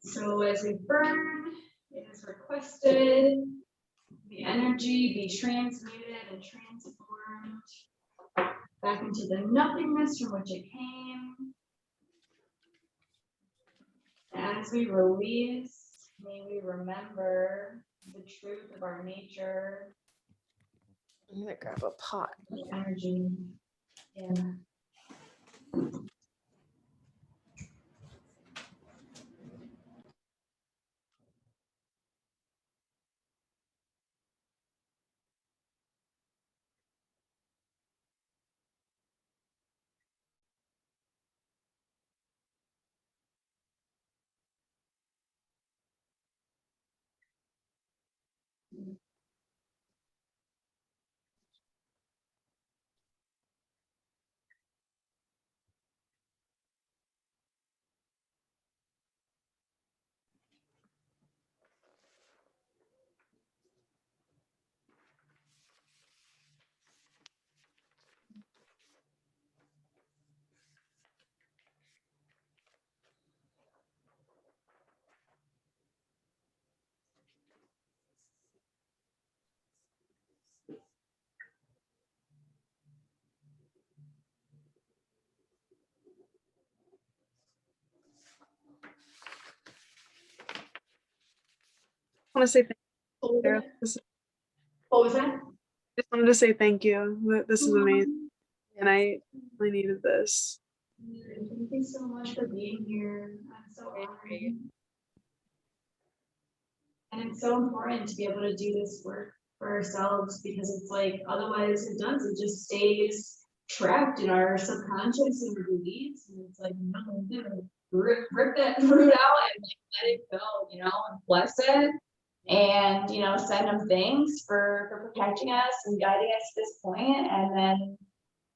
Speaker 1: So as we burn, it is requested the energy be transmuted and transformed back into the nothingness from which it came. As we release, may we remember the truth of our nature.
Speaker 3: I'm gonna grab a pot.
Speaker 1: The energy. Yeah.
Speaker 2: I want to say thank
Speaker 1: What was
Speaker 2: you. Sarah.
Speaker 1: that?
Speaker 2: This,
Speaker 1: What was that?
Speaker 2: just wanted to say thank you. This is amazing, and I really needed this.
Speaker 1: Thank you so much for being here. I'm so honored. And it's so important to be able to do this work for ourselves because it's like otherwise it does, it just stays trapped in our subconscious and our beliefs. And it's like, no, rip that root out and like let it go, you know, and bless it. And you know, send them thanks for protecting us and guiding us to this point, and then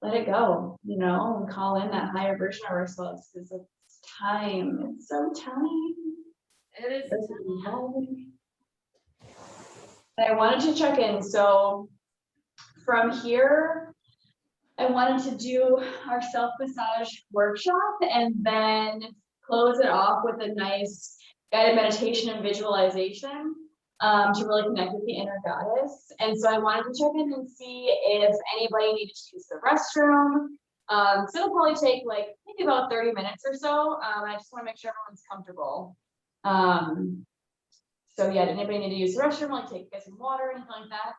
Speaker 1: let it go, you know, and call in that higher version of ourselves because it's time. It's so time.
Speaker 3: It is
Speaker 1: And I wanted to check in. So from here, I wanted to do our self-massage workshop and then close it off with a nice guided meditation and visualization to really connect with the inner goddess. And so I wanted to check in and see if anybody needed to use the restroom. So it'll probably take like maybe about 30 minutes or so. I just want to make sure everyone's comfortable. So yeah, did anybody need to use the restroom, like get some water, anything like that?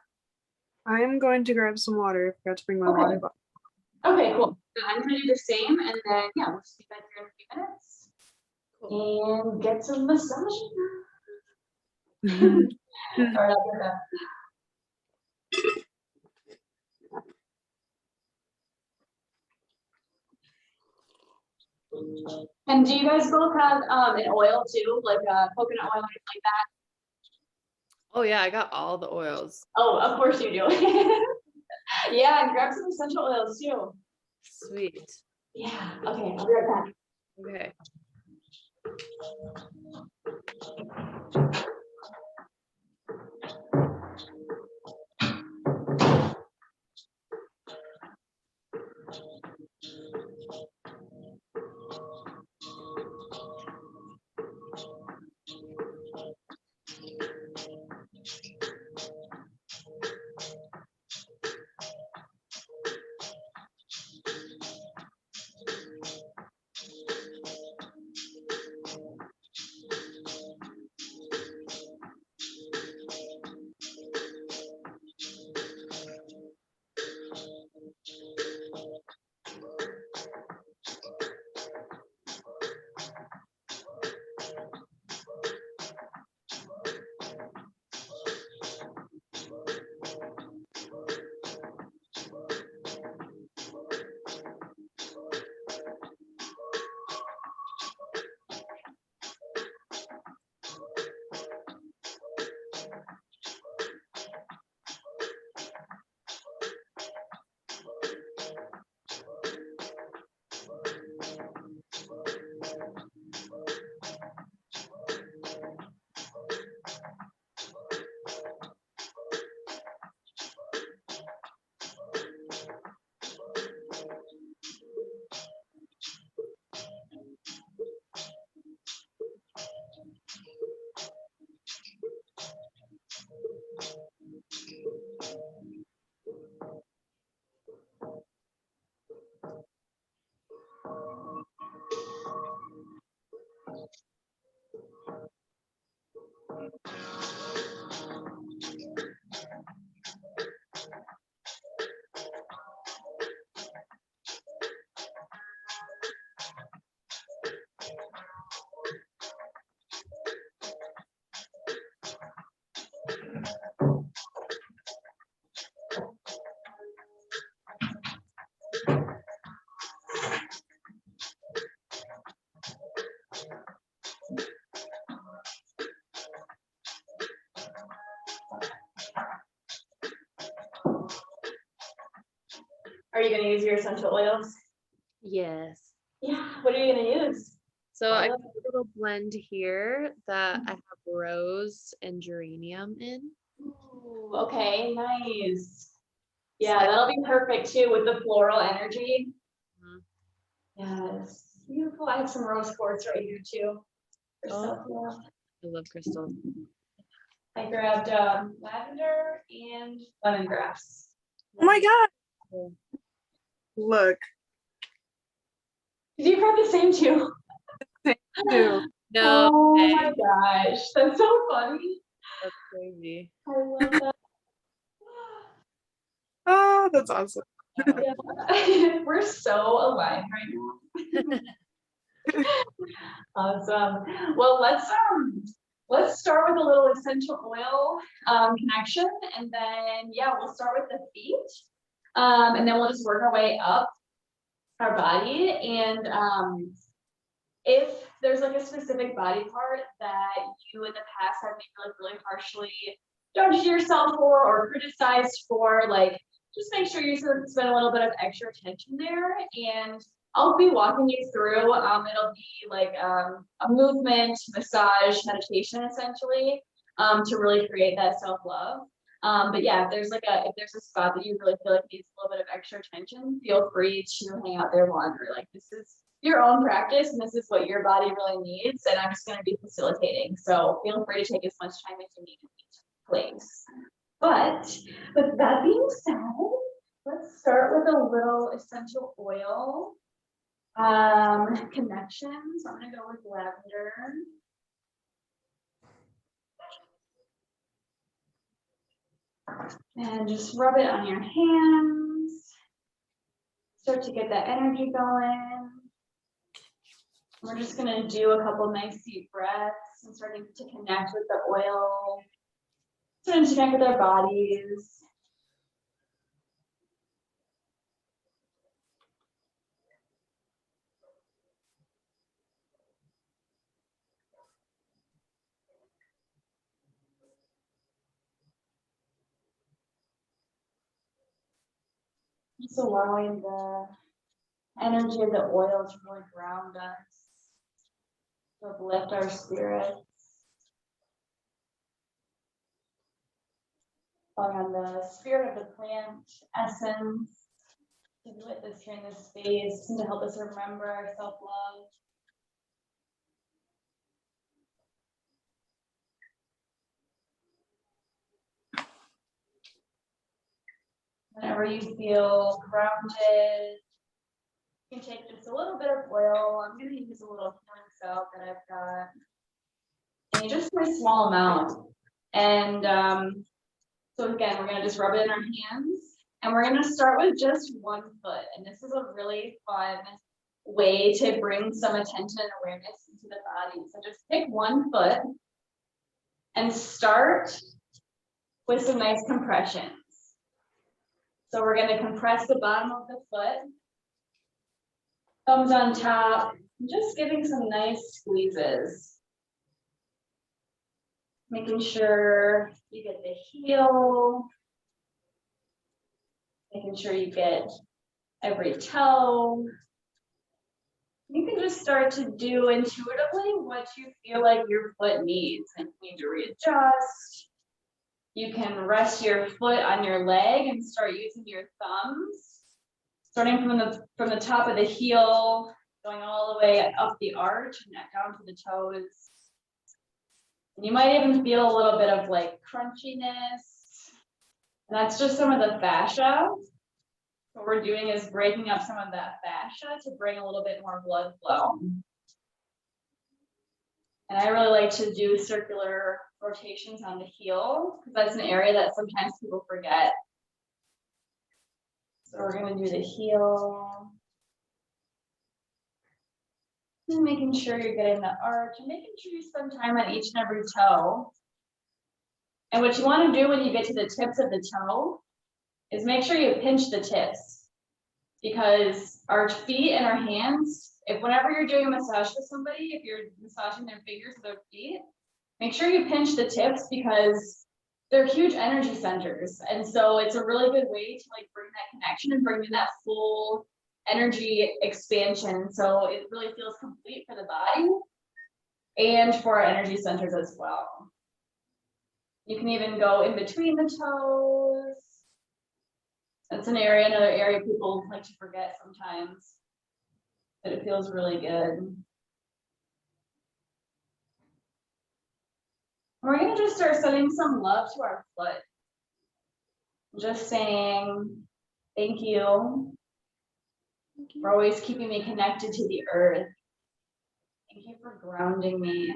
Speaker 2: I'm going to grab some water. I forgot to bring my
Speaker 1: Okay.
Speaker 2: water bottle.
Speaker 1: Okay, cool. So I'm gonna do the same, and then yeah, we'll just be back here in a few minutes.
Speaker 3: cool.
Speaker 1: And get some massage. All right, I'll get that. And do you guys both have an oil too, like coconut oil or anything like that?
Speaker 3: Oh yeah, I got all the oils.
Speaker 1: Oh, of course you do. Yeah, and grab some essential oils too.
Speaker 3: Sweet.
Speaker 1: Yeah. Okay, I'll be right back.
Speaker 3: Okay.
Speaker 1: Are you gonna use your essential oils?
Speaker 3: Yes.
Speaker 1: Yeah, what are you gonna use?
Speaker 3: So I
Speaker 1: Olive?
Speaker 3: got a little blend here that I have rose and geranium in.
Speaker 1: Ooh, okay, nice. Yeah, that'll be perfect too with the floral energy.
Speaker 3: Mhm.
Speaker 1: Yes, beautiful. I have some rose quartz right here too. For
Speaker 3: Oh.
Speaker 1: self-love.
Speaker 3: I love crystals.
Speaker 1: I grabbed lavender and lemongrass.
Speaker 2: Oh my God,
Speaker 3: Cool.
Speaker 2: look.
Speaker 1: Did you grab the same too?
Speaker 2: Ew.
Speaker 3: No,
Speaker 1: Oh
Speaker 3: way.
Speaker 1: my gosh, that's so funny.
Speaker 3: That's crazy.
Speaker 1: I love that.
Speaker 2: Oh, that's awesome.
Speaker 1: Yeah. We're so aligned right now. Awesome. Well, let's start with a little essential oil connection, and then yeah, we'll start with the feet, and then we'll just work our way up our body. And if there's like a specific body part that you in the past have maybe like really harshly judged yourself for or criticized for, like just make sure you spend a little bit of extra attention there. And I'll be walking you through, it'll be like a movement, massage, meditation essentially, to really create that self-love. But yeah, if there's a spot that you really feel like needs a little bit of extra attention, feel free to hang out there longer. Like this is your own practice and this is what your body really needs. And I'm just going to be facilitating. So feel free to take as much time as you need in each place. But with that being said, let's start with a little essential oil connection. So I'm going to go with lavender. And just rub it on your hands. Start to get that energy going. We're just gonna do a couple nice deep breaths and starting to connect with the oil, starting to connect with our bodies. Just allowing the energy of the oil to really ground us, to uplift our spirits. Falling on the spirit of the plant essence, to be with us here in this space and to help us remember our self-love. Whenever you feel grounded, you can take just a little bit of oil. I'm going to use a little healing salve that I've got. And you just put a small amount. And so again, we're going to just rub it in our hands. And we're going to start with just one foot. And this is a really fun way to bring some attention and awareness into the body. So just pick one foot and start with some nice compressions. So we're going to compress the bottom of the foot, thumbs on top, just giving some nice squeezes. Making sure you get the heel, making sure you get every toe. You can just start to do intuitively what you feel like your foot needs. If you need to readjust, you can rest your foot on your leg and start using your thumbs, starting from the top of the heel, going all the way up the arch and down to the toes. And you might even feel a little bit of like crunchiness. And that's just some of the fascia. What we're doing is breaking up some of that fascia to bring a little bit more blood flow. And I really like to do circular rotations on the heel because that's an area that sometimes people forget. So we're going to do the heel. And making sure you're getting the arch and making sure you spend time on each and every toe. And what you want to do when you get to the tips of the toe is make sure you pinch the tips, because our feet and our hands, whenever you're doing a massage with somebody, if you're massaging their fingers or their feet, make sure you pinch the tips, because they're huge energy centers. And so it's a really good way to like bring that connection and bring in that full energy expansion. So it really feels complete for the body and for our energy centers as well. You can even go in between the toes. That's another area people like to forget sometimes, but it feels really good. We're gonna just start sending some love to our foot. Just saying, thank you for always keeping me connected to the earth. Thank you for grounding me.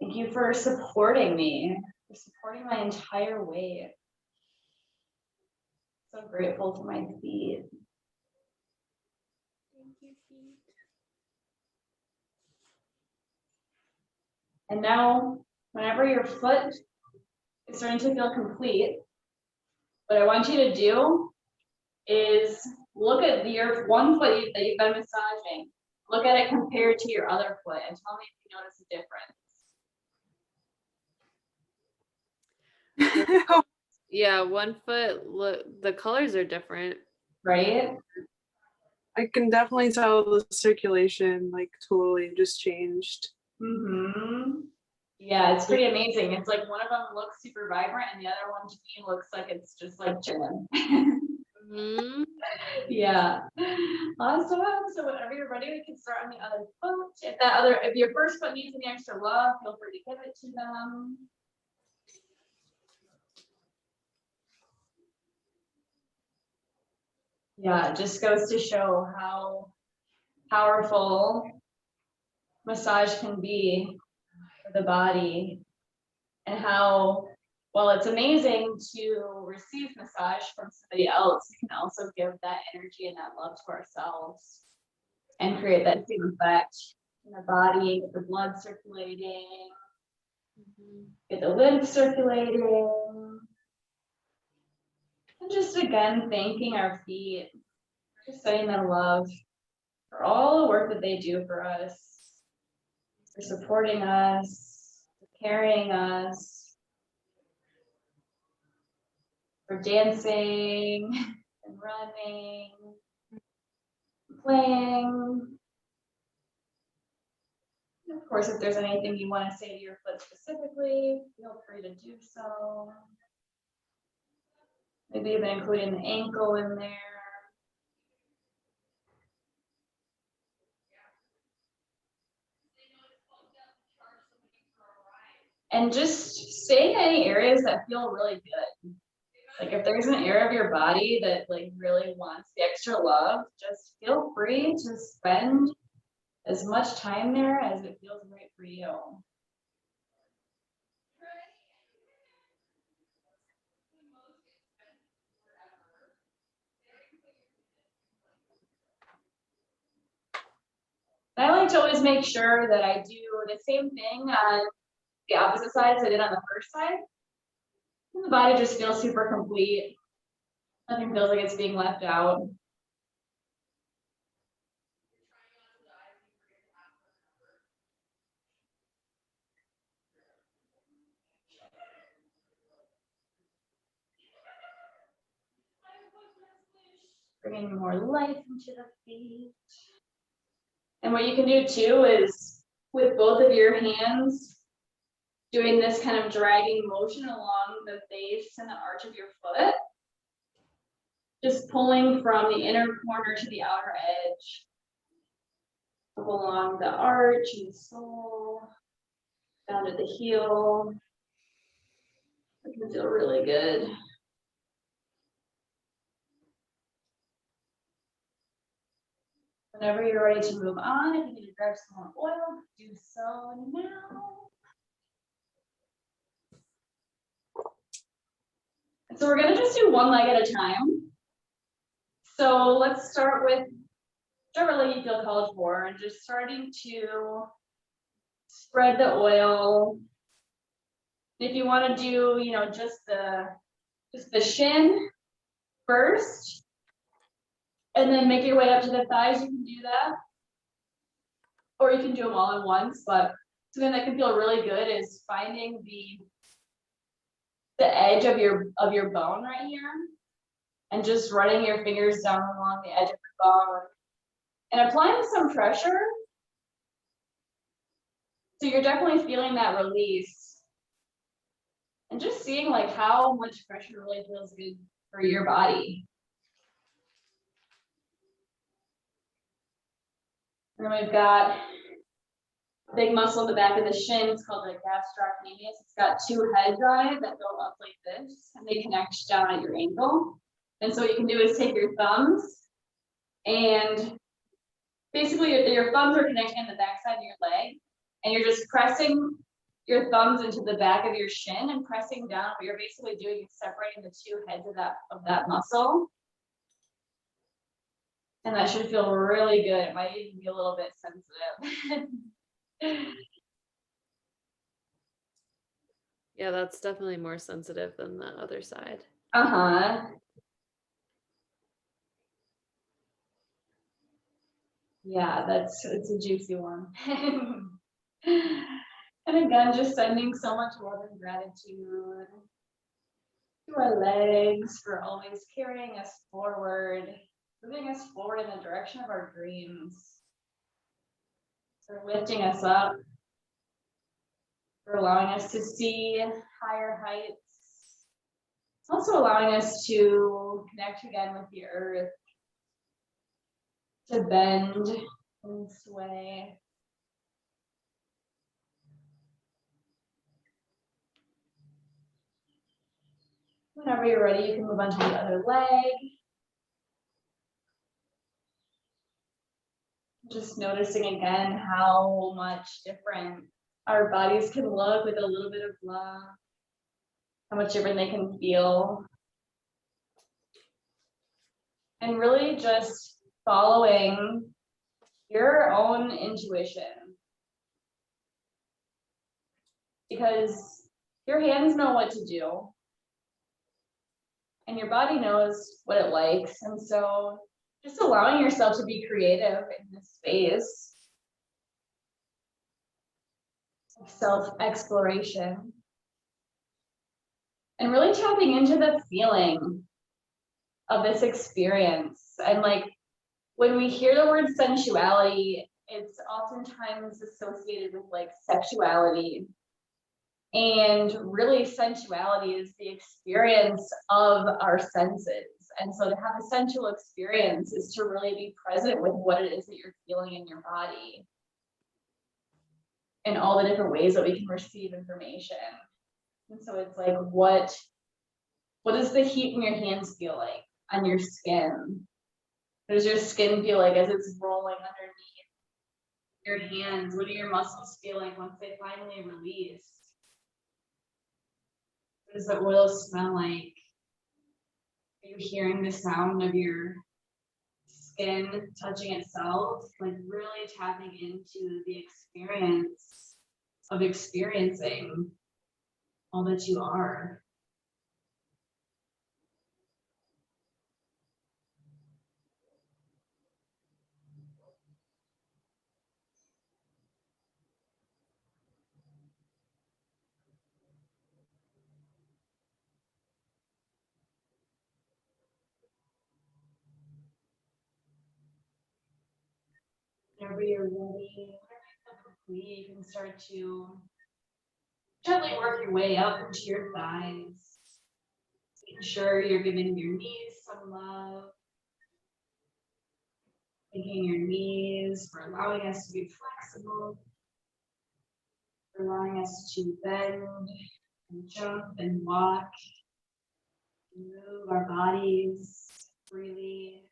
Speaker 1: Thank you for supporting me, for supporting my entire weight. So grateful for my feet.
Speaker 3: Thank you, feet.
Speaker 1: And now, whenever your foot is starting to feel complete, what I want you to do is look at your one foot that you've been massaging. Look at it compared to your other foot and tell me if you notice a difference.
Speaker 3: Yeah, one foot, look, the colors are different.
Speaker 1: Right?
Speaker 2: I can definitely tell the circulation like totally just changed.
Speaker 1: Mm-hmm. Yeah, it's pretty amazing. It's like one of them looks super vibrant and the other one to me looks like it's just like chilling.
Speaker 3: Mm-hmm.
Speaker 1: Yeah. Awesome. So whenever you're ready, we can start on the other foot. If your first foot needs any extra love, feel free to give it to them. Yeah, it just goes to show how powerful massage can be for the body, and how, while it's amazing to receive massage from somebody else, we can also give that energy and that love to ourselves and create that same effect in the body, get the blood circulating, get the lymph circulating. And just again, thanking our feet, just sending them love for all the work that they do for us, for supporting us, for carrying us, for dancing and running, playing. And of course, if there's anything you want to say to your foot specifically, feel free to do so. Maybe even including the ankle in there. And just stay in any areas that feel really good. Like if there's an area of your body that like really wants the extra love, just feel free to spend as much time there as it feels right for you. I like to always make sure that I do the same thing on the opposite side as I did on the first side. And the body just feels super complete. Nothing feels like it's being left out. Bringing more life into the feet. And what you can do too is with both of your hands, doing this kind of dragging motion along the base and the arch of your foot. Just pulling from the inner corner to the outer edge. Up along the arch and the sole, down to the heel. It can feel really good. Whenever you're ready to move on, if you need to grab some more oil, do so now. And so we're gonna just do one leg at a time. So let's start with whichever leg you feel called for, and just starting to spread the oil. If you want to do, you know, just the shin first, and then make your way up to the thighs, you can do that. Or you can do them all at once, but something that can feel really good is finding the the edge of your bone right here, and just running your fingers down along the edge of your bone and applying some pressure. So you're definitely feeling that release. And just seeing like how much pressure really feels good for your body. And then we've got a big muscle in the back of the shin. It's called the gastrocnemius. It's got two head drive that go up like this, and they connect down at your ankle. And so what you can do is take your thumbs, and basically your thumbs are connecting on the backside of your leg, and you're just pressing your thumbs into the back of your shin and pressing down. What you're basically doing is separating the two heads of that muscle. And that should feel really good. It might even be a little bit sensitive.
Speaker 3: Yeah, that's definitely more sensitive than the other side.
Speaker 1: Uh-huh. Yeah, it's a juicy one. And again, just sending so much love and gratitude to our legs for always carrying us forward, moving us forward in the direction of our dreams, for lifting us up, for allowing us to see higher heights, also allowing us to connect again with the earth, to bend and sway. Whenever you're ready, you can move on to the other leg. Just noticing again how much different our bodies can look with a little bit of love, how much different they can feel. And really just following your own intuition. Because your hands know what to do. And your body knows what it likes. And so just allowing yourself to be creative in this space of self-exploration. And really tapping into the feeling of this experience. And like when we hear the word sensuality, it's oftentimes associated with like sexuality. And really sensuality is the experience of our senses. And so to have a sensual experience is to really be present with what it is that you're feeling in your body. And all the different ways that we can receive information. And so it's like, what does the heat in your hands feel like on your skin? What does your skin feel like as it's rolling underneath your hands? What do your muscles feel like once they finally release? What does the oil smell like? Are you hearing the sound of your skin touching itself? Like really tapping into the experience of experiencing all that you are. Whenever you're ready, you can start to gently work your way up into your thighs. Making sure you're giving your knees some love. Thanking your knees for allowing us to be flexible. For allowing us to bend and jump and walk. And move our bodies freely.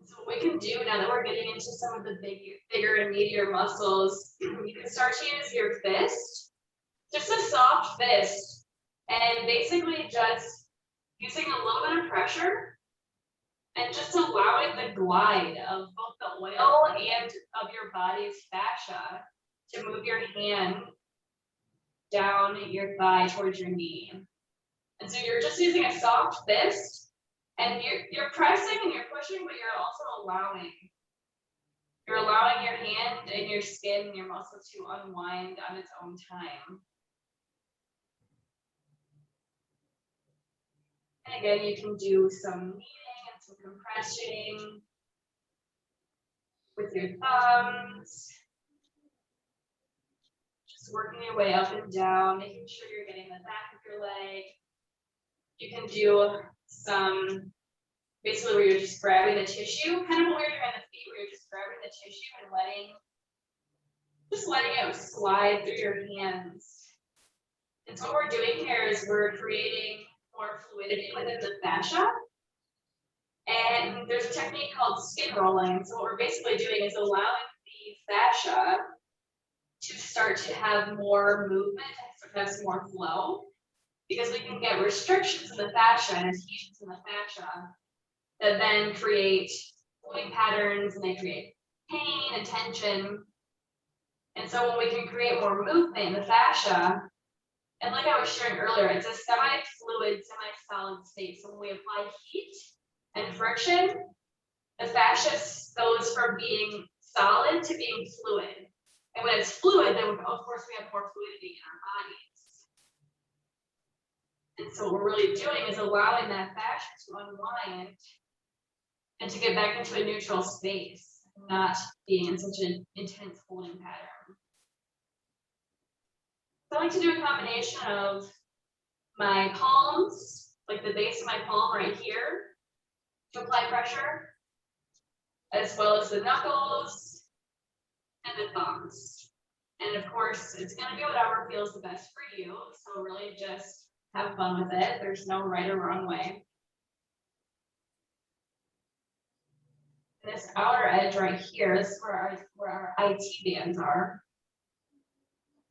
Speaker 1: So what we can do now that we're getting into some of the bigger and meatier muscles, you can start to use your fist, just a soft fist, and basically just using a little bit of pressure and just allowing the glide of both the oil and of your body's fascia to move your hand down your thigh towards your knee. And so you're just using a soft fist. And you're pressing and you're pushing, but you're also allowing. You're allowing your hand and your skin and your muscles to unwind on its own time. And again, you can do some kneading and some compression with your thumbs. Just working your way up and down, making sure you're getting the back of your leg. You can do some, basically where you're just grabbing the tissue, kind of what we're doing on the feet, where you're just grabbing the tissue and just letting it slide through your hands. And so what we're doing here is we're creating more fluidity within the fascia. And there's a technique called skin rolling. So what we're basically doing is allowing the fascia to start to have more movement, to have some more flow, because we can get restrictions in the fascia and adhesions in the fascia that then create flowing patterns, and they create pain and tension. And so when we can create more movement in the fascia, and like I was sharing earlier, it's a semi-fluid, semi-solid state. So when we apply heat and friction, the fascia goes from being solid to being fluid. And when it's fluid, then of course we have more fluidity in our bodies. And so what we're really doing is allowing that fascia to unwind and to get back into a neutral space, not being in such an intense holding pattern. So I like to do a combination of my palms, like the base of my palm right here, to apply pressure, as well as the knuckles and the thumbs. And of course, it's going to be whatever feels the best for you. So really just have fun with it. There's no right or wrong way. This outer edge right here, this is where our IT bands are.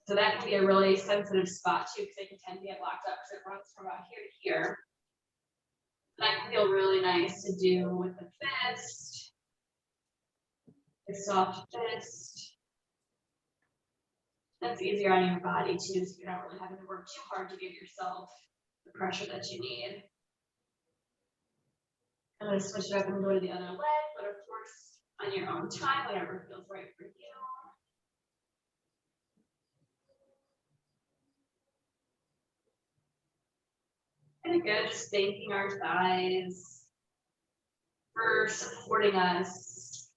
Speaker 1: So that can be a really sensitive spot too, because they can tend to get locked up because it runs from about here to here. That can feel really nice to do with the fist, the soft fist. That's easier on your body too, so you're not really having to work too hard to give yourself the pressure that you need. I'm going to switch it up and go to the other leg, but of course, on your own time, whatever feels right for you. And again, just thanking our thighs for supporting us.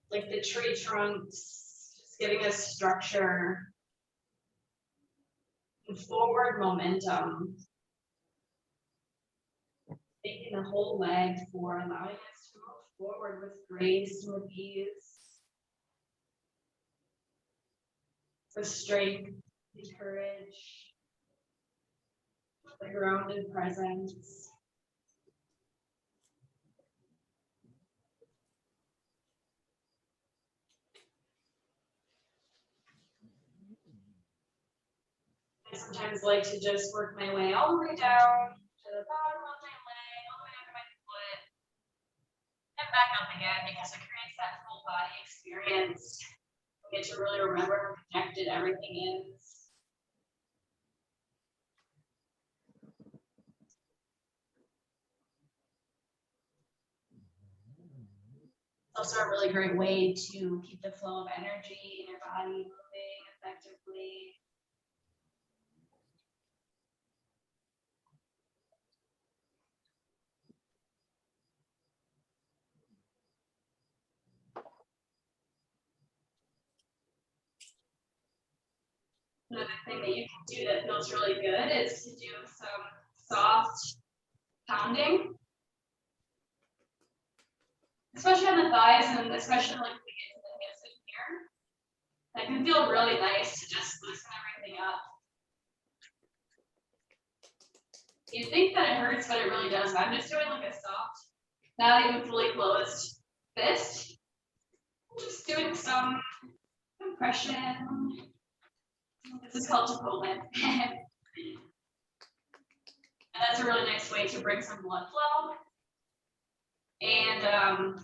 Speaker 1: Like the tree trunks, just giving us structure and forward momentum. Thanking the whole leg for allowing us to move forward with grace and with ease, with strength and courage, with a grounded presence. I sometimes like to just work my way all the way down to the bottom of my leg, all the way under my foot, and back up again, because it creates that full body experience. We get to really remember how connected everything is. It's also a really great way to keep the flow of energy in your body moving effectively. Another thing that you can do that feels really good is to do some soft pounding, especially on the thighs, and especially like when we get to the hips in here. That can feel really nice to just loosen everything up. You think that it hurts, but it really doesn't. I'm just doing like a soft, not even fully closed fist. Just doing some compression. This is called Chipotle. And that's a really nice way to bring some blood flow. And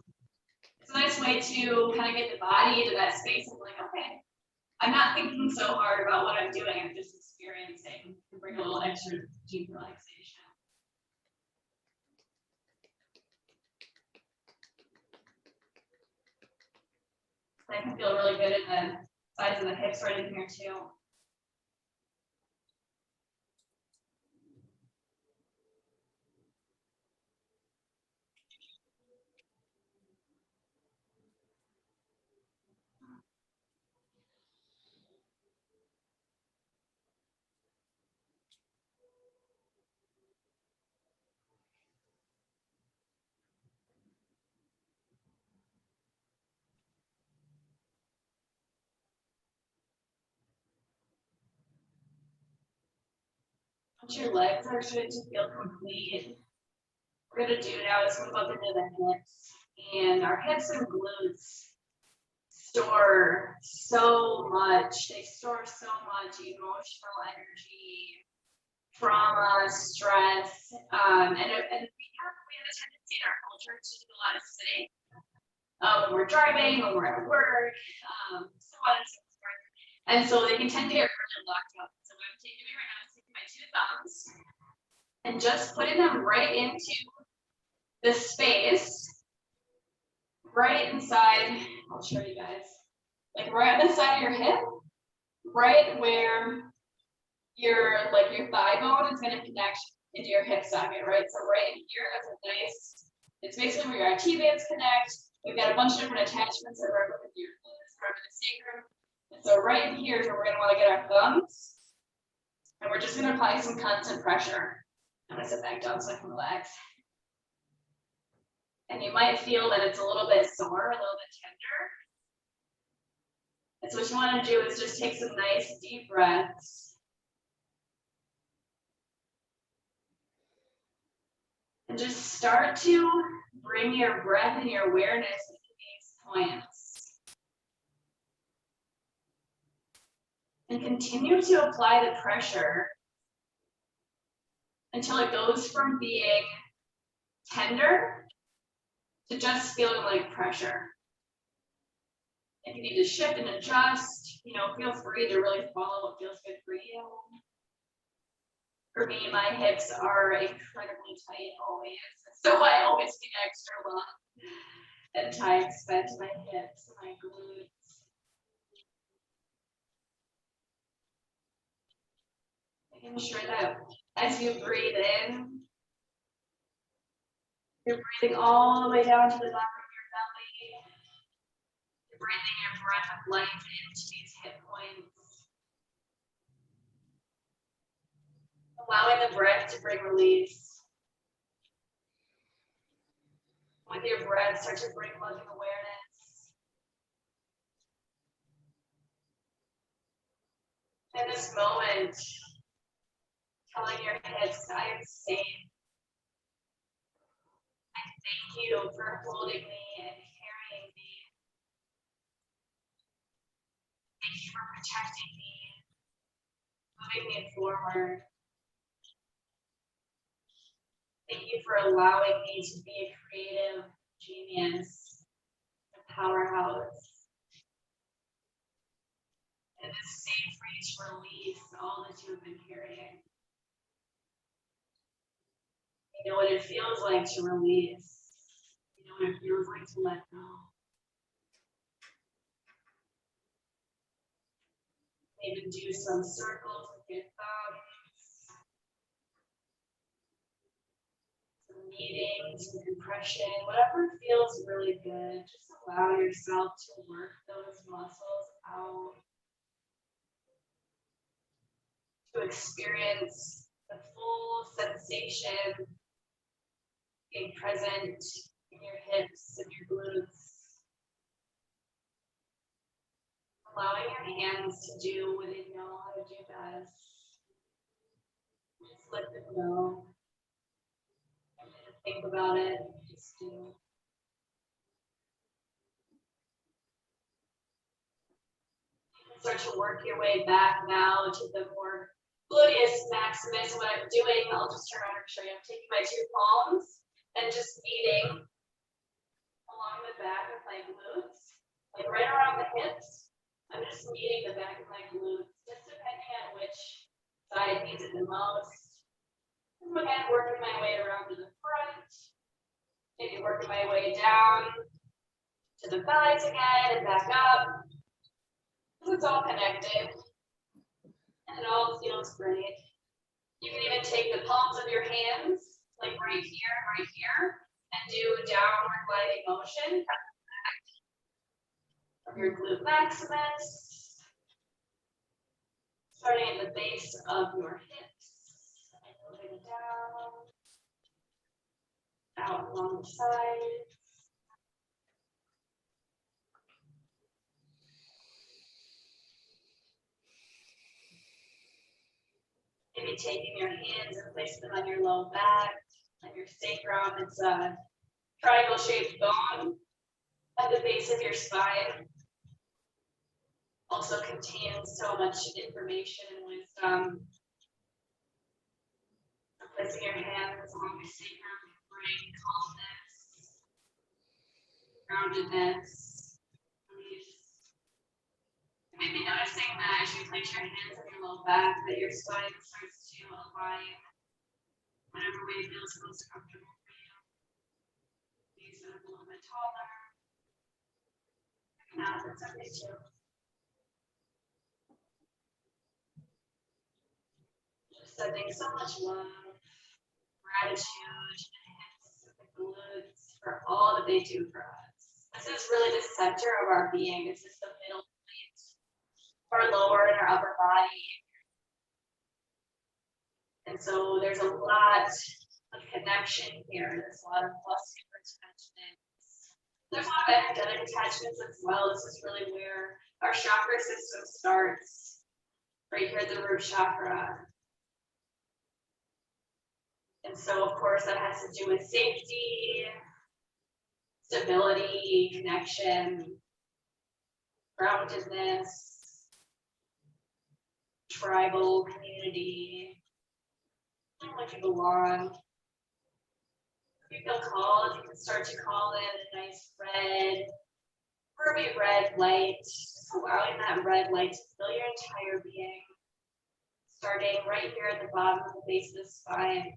Speaker 1: it's a nice way to kind of get the body into that space of like, okay, I'm not thinking so hard about what I'm doing, I'm just experiencing, to bring a little extra deep relaxation. That can feel really good in the sides of the hips right in here too. Once your legs are starting to feel complete, we're gonna do now is move up into the hips, and our hips and glutes store so much. They store so much emotional energy, trauma, stress, and we have a tendency in our culture to do a lot of sitting. When we're driving, when we're at work, so on and so forth. And so they can tend to get really locked up. So what I'm taking right now is taking my two thumbs and just putting them right into the space right inside. I'll show you guys. Like right on the side of your hip, right where your thigh bone is going to connect into your hip socket, right? So right here, that's a nice. It's basically where your IT bands connect. We've got a bunch of different attachments that are over your glutes, over the sacrum. And so right here is where we're going to want to get our thumbs, and we're just going to apply some constant pressure. I'm going to sit back down so I can relax. And you might feel that it's a little bit sore, a little bit tender. And so what you want to do is just take some nice deep breaths. And just start to bring your breath and your awareness into these points. And continue to apply the pressure until it goes from being tender to just feeling like pressure. If you need to shift and adjust, feel free to really follow what feels good for you. For me, my hips are incredibly tight always, so I always need extra long and time spent to my hips and my glutes. Making sure that as you breathe in, you're breathing all the way down to the bottom of your belly. You're breathing your breath of life into these hip points. Allowing the breath to bring release. With your breath, start to bring loving awareness. In this moment, telling your hips, I am safe. I thank you for holding me and carrying me. Thank you for protecting me, moving me forward. Thank you for allowing me to be a creative genius, a powerhouse. And it is safe for you to release all that you have been carrying. You know what it feels like to release. You know what it feels like to let go. Maybe do some circles with your thumbs. Some kneading, some compression, whatever feels really good. Just allow yourself to work those muscles out. To experience the full sensation being present in your hips and your glutes. Allowing your hands to do what they know how to do best. Just let them go. Don't need to think about it, just do. Start to work your way back now to the more gluteus maximus. What I'm doing, I'll just turn around and show you. I'm taking my two palms and just kneading along the back of my glutes, like right around the hips. I'm just kneading the back of my glutes, just depending on which side needs it the most. And again, working my way around to the front, maybe working my way down to the thighs again and back up. It's all connected, and it all feels great. You can even take the palms of your hands, like right here, and do downward gliding motion from your glute maximus, starting at the base of your hips, and moving down, out along the sides. Maybe be taking your hands and placing them on your low back, on your sacrum. It's a triangle shaped bone at the base of your spine. Also contains so much information and wisdom. Placing your hands along your sacrum, bring calmness, groundedness, release. You may be noticing that as you place your hands on your low back, that your spine starts to align whatever way feels most comfortable for you. You sit up a little bit taller. Now that's okay too. Just sending so much love, gratitude, and the glutes for all that they do for us. This is really the center of our being. This is the middle point, our lower and our upper body. And so there's a lot of connection here. There's a lot of muscular attachments. There's a lot of energetic attachments as well. This is really where our chakra system starts, right here at the root chakra. And so, of course, that has to do with safety, stability, connection, groundedness, tribal community, feeling like you belong. If you feel called, you can start to call in a nice red, curvy red light, just allowing that red light to fill your entire being, starting right here at the bottom of the base of the spine.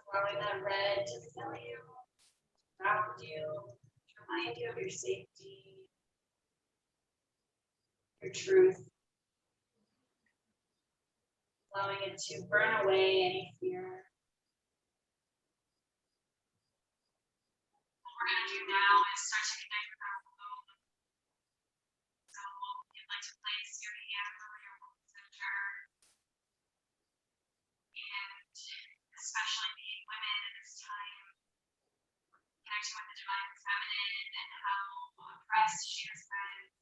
Speaker 1: Allowing that red to fill you, ground you, to remind you of your safety, your truth. Allowing it to burn away any fear. What we're going to do now is start to connect with our womb. So you'd like to place your hand over your womb center. And especially being women at this time, connecting with the divine feminine and how oppressed she has been,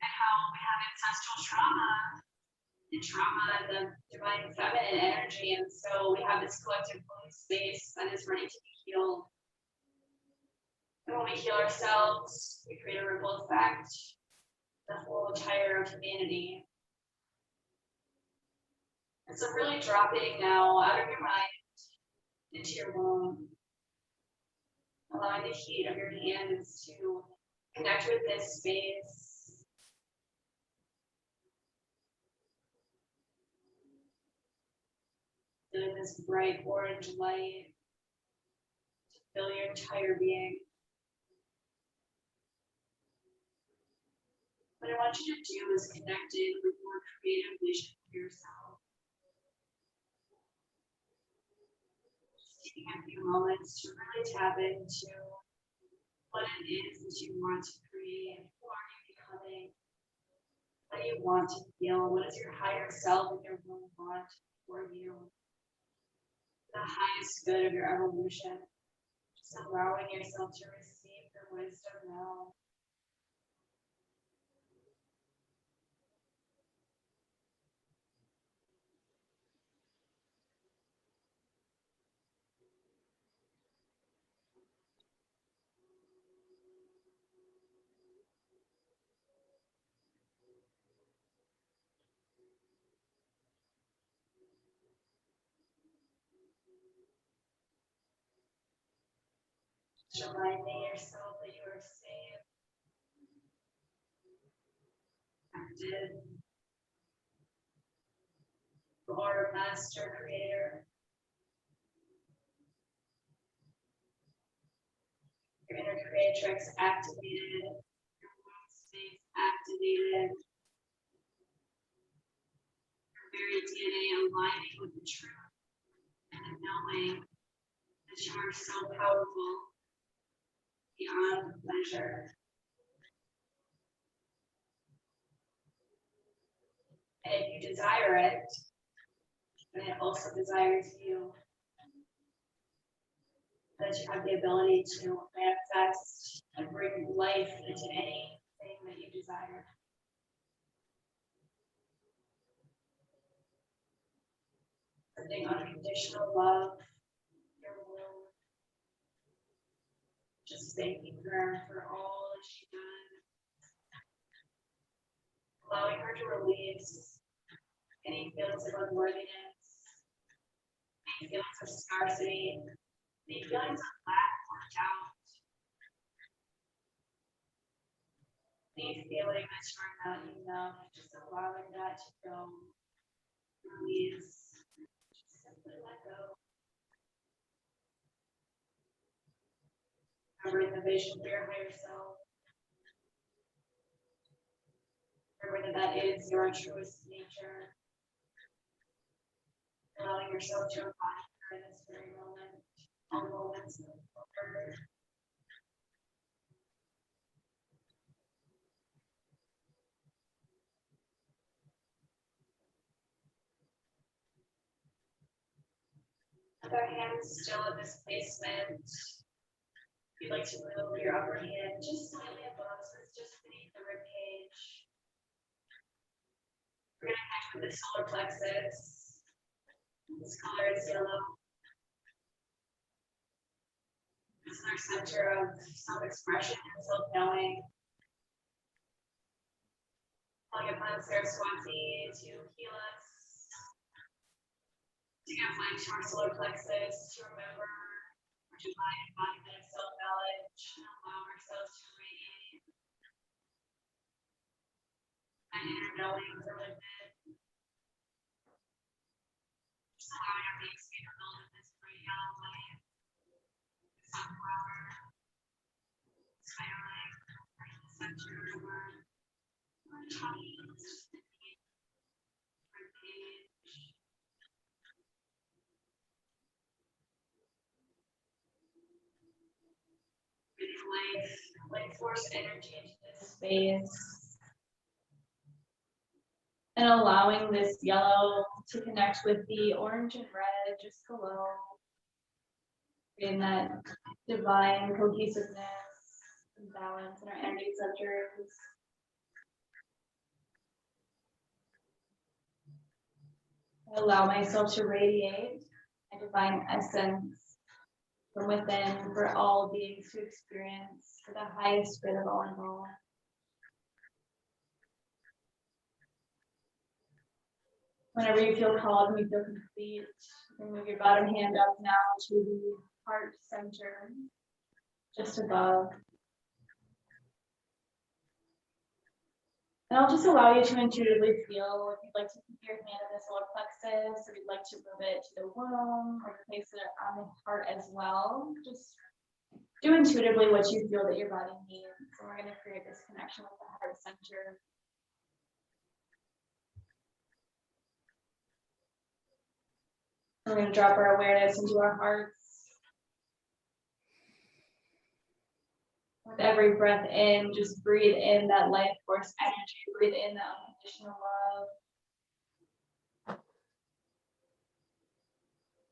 Speaker 1: and how we have ancestral trauma and the divine feminine energy, and so we have this collective womb space that is ready to be healed. And when we heal ourselves, we create a ripple effect, the whole entire humanity. And so really dropping now out of your mind into your womb, allowing the heat of your hands to connect with this space. Feeling this bright orange light to fill your entire being. What I want you to do is connect in with more creative vision for yourself. Just taking a few moments to really tap into what it is that you want to create. Who are you becoming? What do you want to feel? What does your higher self and your womb want for you? The highest good of your evolution. Just allowing yourself to receive the wisdom now. Just reminding yourself that you are safe, active. You are a master creator. Your inner creatrix activated, your womb space activated, your very DNA aligning with the truth and knowing that you are so powerful beyond measure. And if you desire it, then it also desires you. That you have the ability to manifest and bring life into anything that you unconditional love, your will. Just thanking her for all that she done. Allowing her to release any feelings of unworthiness, any feelings of scarcity, any feelings of lack or doubt, any feeling that you're not enough, just allowing that to go. Release, just simply let go. Remembering the vision for your higher self. Remember that is your truest nature. Allowing yourself to embody her in this very moment, all moments of her. With our hands still in this placement, if you'd like to move your upper hand just slightly above, so it's just beneath the rib cage. We're going to connect with the solar plexus. This color is yellow. This is our center of self-expression and self-knowing. Calling upon Saraswati to heal us, to give light to our solar plexus, to remember our divine embodiment of self-knowledge, and allow ourselves to radiate that inner knowing from within. Just allowing our beings to be filled with this bright yellow light, sunflower, spiraling, right in the center of our tummies, rib cage. Breathing life force energy into this space. And allowing this yellow to connect with the orange and red just below. In that divine cohesiveness and balance in our energy centers. I allow myself to radiate a divine essence from within for all beings to experience for the highest good of all involved. Whenever you feel called and you feel complete, move your bottom hand up now to the heart center, just above. And I'll just allow you to intuitively feel if you'd like to keep your hand in the solar plexus, or you'd like to move it to the womb, or place it on the heart as well. Just do intuitively what you feel that your body needs. And we're going to create this connection with the heart center. We're going to drop our awareness into our hearts. With every breath in, just breathe in that life force energy. Breathe in that unconditional love.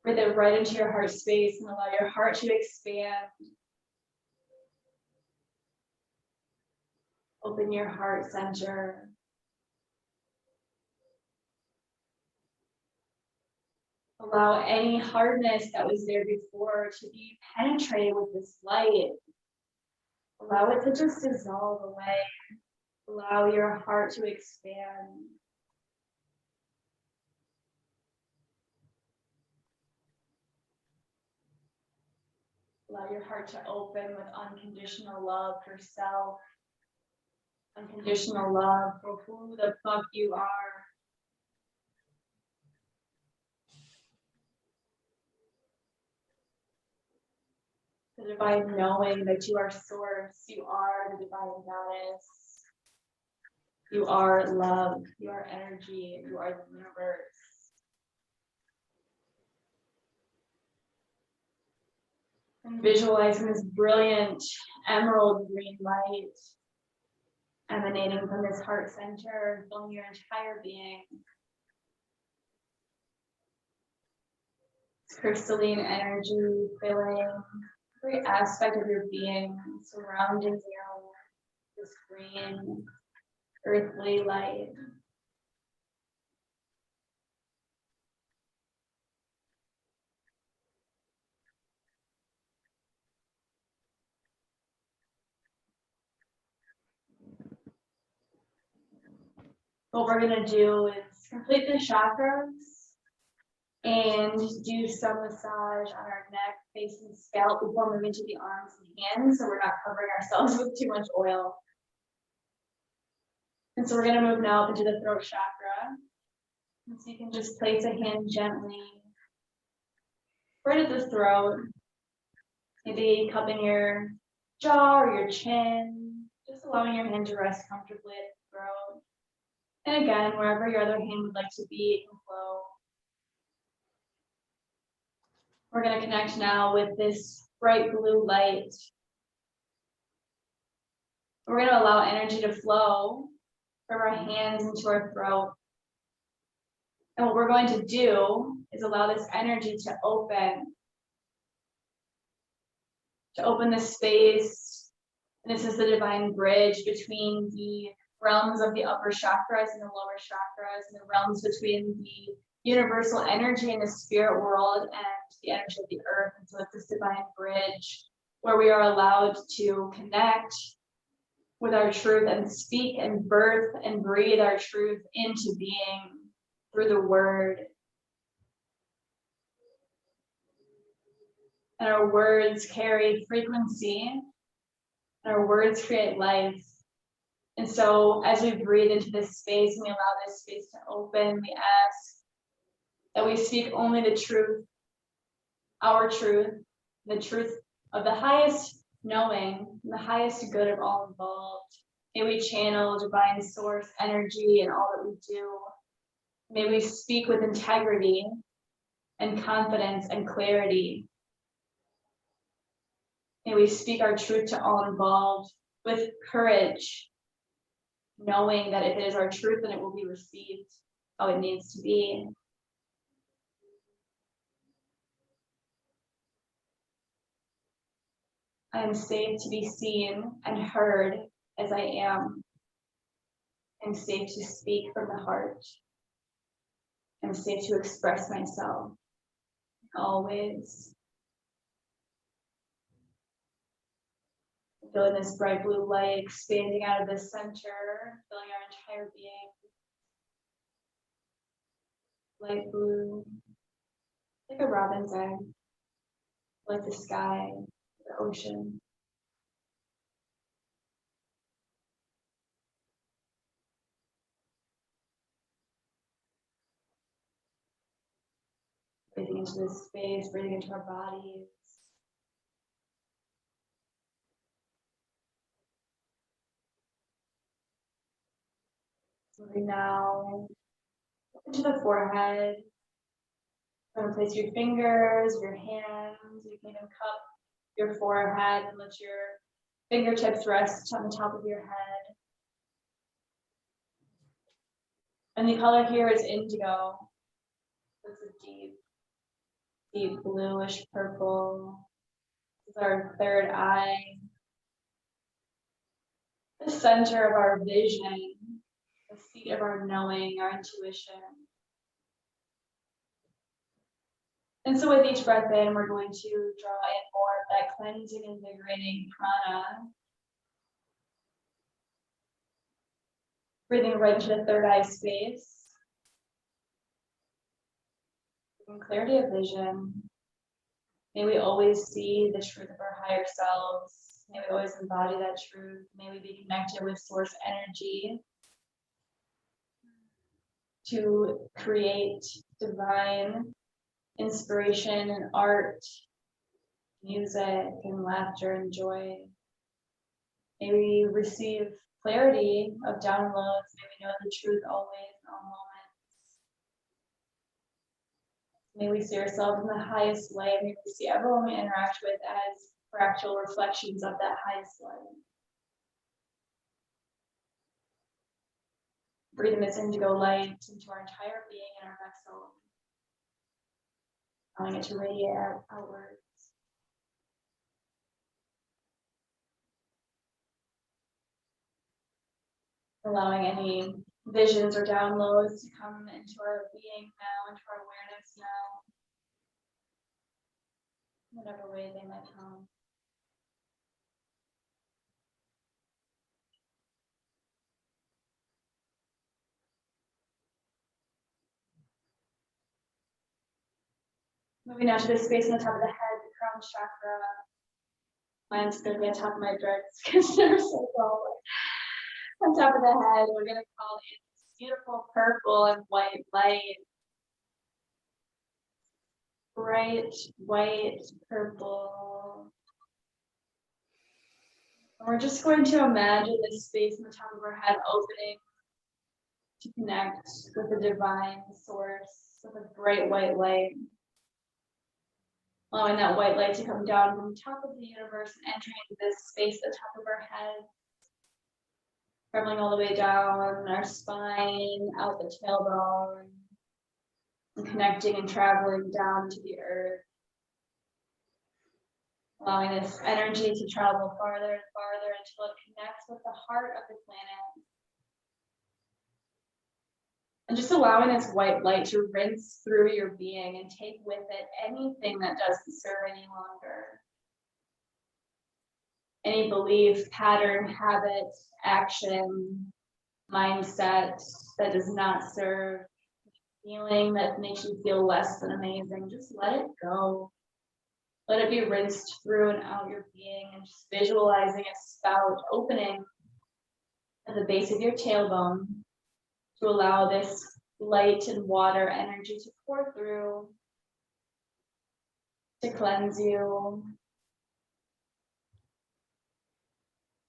Speaker 1: Breathe it right into your heart space and allow your heart to expand. Open your heart center. Allow any hardness that was there before to be penetrated with this light. Allow it to just dissolve away. Allow your heart to expand. Allow your heart to open with unconditional love for self. Unconditional love for who the fuck you are. The divine knowing that you are source, you are the divine goddess. You are love, you are energy, you are the universe. And visualizing this brilliant emerald green light emanating from this heart center, filling your entire being. This crystalline energy filling every aspect of your being, surrounding you, this green, earthly light. What we're gonna do is complete the chakras and do some massage on our neck, face, and scalp before moving to the arms and hands, so we're not covering ourselves with too much oil. And so we're gonna move now up into the throat chakra. And so you can just place a hand gently right at the throat, maybe cupping your jaw or your chin, just allowing your hand to rest comfortably at the throat. And again, wherever your other hand would like to be, it can flow. We're going to connect now with this bright blue light. We're going to allow energy to flow from our hands into our throat. And what we're going to do is allow this energy to open the space. And this is the divine bridge between the realms of the upper chakras and the lower chakras, and the realms between the universal energy in the spirit world and the energy of the earth. And so it's this divine bridge where we are allowed to connect with our truth and speak and birth and breathe our truth into being through the word. And our words carry frequency, and our words create life. And so as we breathe into this space and we allow this space to open, we ask that we speak only the truth, our truth, the truth of the highest knowing, the highest good of all involved. May we channel divine source energy in all that we do. May we speak with integrity and confidence and clarity. May we speak our truth to all involved with courage, knowing that if it is our truth, then it will be received how it needs to be. I am safe to be seen and heard as I am. I'm safe to speak from the heart. I'm safe to express myself always. Feeling this bright blue light expanding out of the center, filling our entire being. Light blue, like a robin's egg, like the sky, the ocean. Breathing into this space, breathing into our bodies. Moving now into the forehead. You're going to place your fingers, your hands, you can even cup your forehead and let your fingertips rest on the top of your head. And the color here is indigo. It's a deep, deep bluish purple. This is our third eye. The center of our vision, the seat of our knowing, our intuition. And so with each breath in, we're going to draw in more of that cleansing, invigorating prana. Breathing right into the third eye space. And clarity of vision. May we always see the truth of our higher selves. May we always embody that truth. May we be connected with source energy to create divine inspiration and art, music and laughter and joy. May we receive clarity of downloads. May we know the truth always in all moments. May we see ourselves in the highest light. May we see everyone we interact with as fractal reflections of that highest light. Breathing this indigo light into our entire being and our vessel. Allowing it to radiate outwards. Allowing any visions or downloads to come into our being now, into our awareness now, whatever way they might come. Moving now to the space on the top of the head, the crown chakra. Mine's gonna be on top of my dreads because they're so tall. On top of the head, we're gonna call it this beautiful purple and white light. Bright white purple. And we're just going to imagine this space on the top of our head opening to connect with the divine source with a bright white light. Allowing that white light to come down from the top of the universe and entering into this space at the top of our head. Traveling all the way down our spine, out the tailbone, and connecting and traveling down to the earth. Allowing this energy to travel farther and farther until it connects with the heart of the planet. And just allowing this white light to rinse through your being and take with it anything that doesn't serve any longer. Any belief, pattern, habit, action, mindset that does not serve, feeling that makes you feel less than amazing, just let it go. Let it be rinsed through and out your being, and just visualizing a spout opening at the base of your tailbone to allow this light and water energy to pour through, to cleanse you,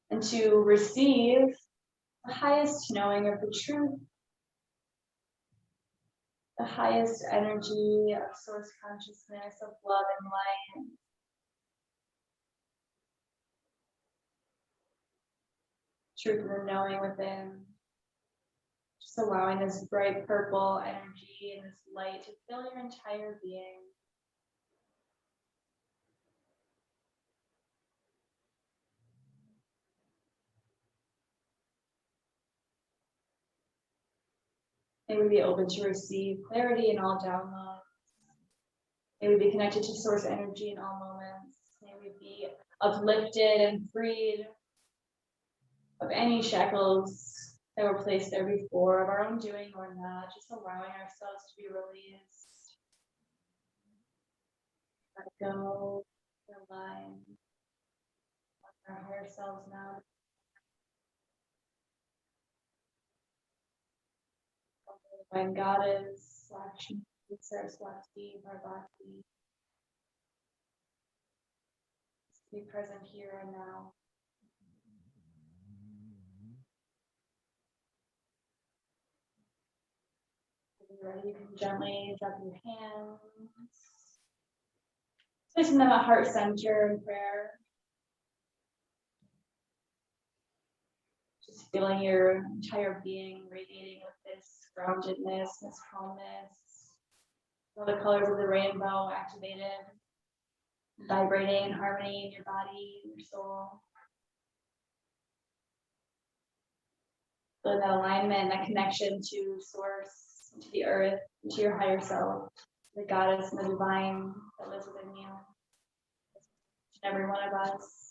Speaker 1: and to receive the highest knowing of the truth, the highest energy of source consciousness, of love and light. Truth and the knowing within. Just allowing this bright purple energy and this light to fill your entire being. May we be open to receive clarity in all downloads. May we be connected to source energy in all moments. May we be uplifted and freed of any shackles that were placed there before, of our own doing or not, just allowing ourselves to be released. Let go, align, let our higher selves now. Divine Goddess, Lakshmi, Saraswati, Parvati. Be present here and now. When you're ready, you can gently drop your hands. Placing them at heart center in prayer. Just feeling your entire being radiating with this groundedness, this calmness. All the colors of the rainbow activated, vibrating in harmony in your body, your soul. So that alignment, that connection to source, to the earth, to your higher self, the goddess and the divine that lives within you, each and every one of us.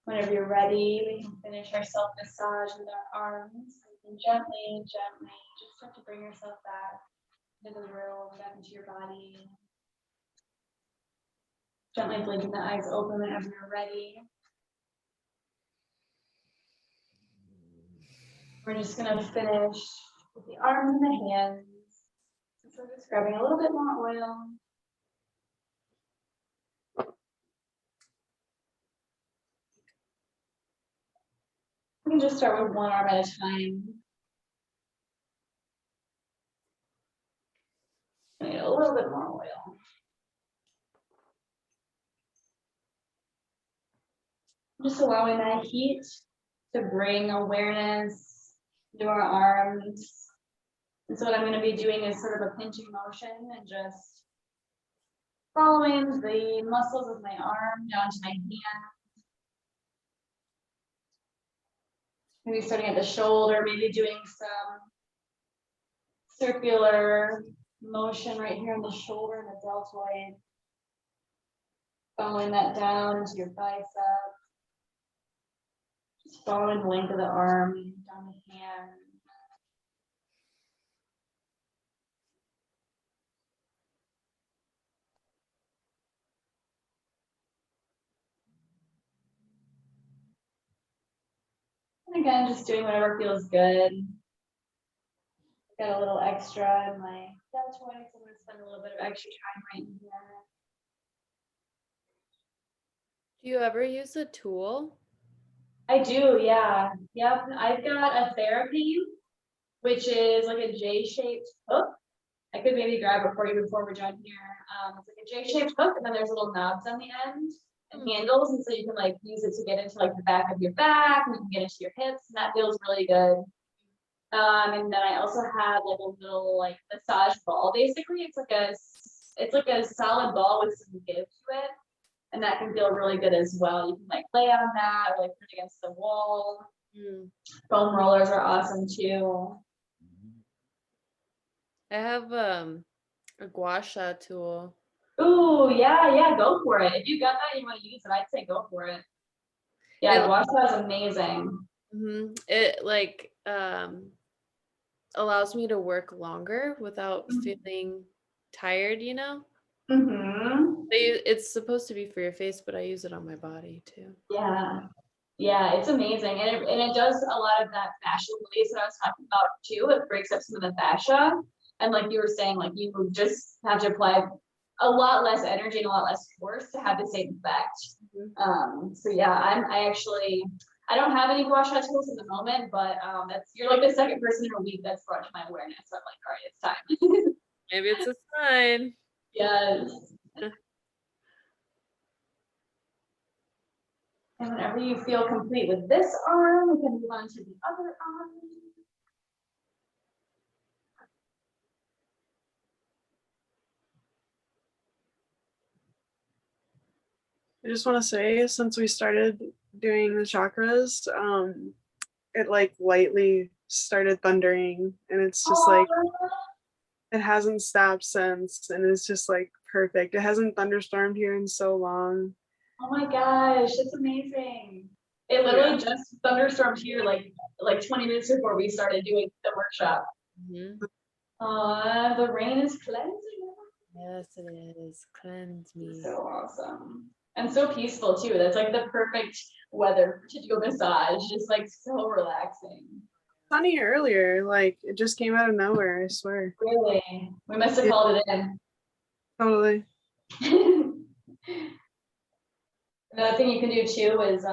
Speaker 1: Whenever you're ready, we can finish our self-massage with our arms. And gently, gently, just start to bring yourself back into the room, back into your body. Gently blinking the eyes open whenever you're ready. We're just gonna finish with the arms and the hands. So just grabbing a little bit more oil. We can just start with one arm at a time. I need a little bit more oil. Just allowing that heat to bring awareness to our arms. And so what I'm going to be doing is sort of a pinching motion and just following the muscles of my arm down to my hand. Maybe starting at the shoulder, maybe doing some circular motion right here on the shoulder and the deltoid. Following that down into your bicep. Just following the length of the arm, down the hand. again, just doing whatever feels good. Got a little extra in my deltoid, so I'm gonna spend a little bit of extra time right here.
Speaker 3: Do you ever use a tool?
Speaker 1: I do, yeah. Yep, I've got a therapy, which is like a J-shaped hook. I could maybe grab it for you before we're done here. It's like a J-shaped hook, and then there's little knobs on the end and handles, and so you can like use it to get into like the back of your back, and you can get into your hips, and that feels really good. And then I also have like a little like massage ball. Basically, it's like a solid ball with some give to it, and that can feel really good as well. You can like lay on that or like put it against the wall. Foam rollers are awesome too.
Speaker 3: I have a gua sha tool.
Speaker 1: Ooh, yeah, go for it. If you got that, you want to use it, I'd say go for it. Yeah,
Speaker 3: It-
Speaker 1: gua sha is amazing.
Speaker 3: It like allows me to work longer without feeling tired, you know?
Speaker 1: Mm-hmm.
Speaker 3: It's supposed to be for your face, but I use it on my body too.
Speaker 1: Yeah, it's amazing, and it does a lot of that fascia release that I was talking about too. It breaks up some of the fascia, and like you were saying, like you would just have to apply a lot less energy and a lot less force to have the same effect. So yeah, I don't have any gua sha tools at the moment, but you're like the second person in a week that's brought to my awareness. So I'm like, all right, it's time.
Speaker 3: Maybe it's a sign.
Speaker 1: Yes. And whenever you feel complete with this arm, we can move on to the other arm.
Speaker 2: I just want to say, since we started doing the chakras, it like lightly started thundering, and it's just like it hasn't stopped since, and it's just like perfect. It hasn't thunderstormed here in so long.
Speaker 1: Oh my gosh, that's amazing. It literally just thunderstormed here like 20 minutes before we started doing the workshop. The rain is cleansing.
Speaker 3: Yes, it is. Cleanse me.
Speaker 1: So awesome. And so peaceful too. That's like the perfect weather to do a massage. Just like so relaxing.
Speaker 2: Sunny earlier, like it just came out of nowhere, I swear.
Speaker 1: Really? We must have called it in.
Speaker 2: Totally.
Speaker 1: Another thing you can do too is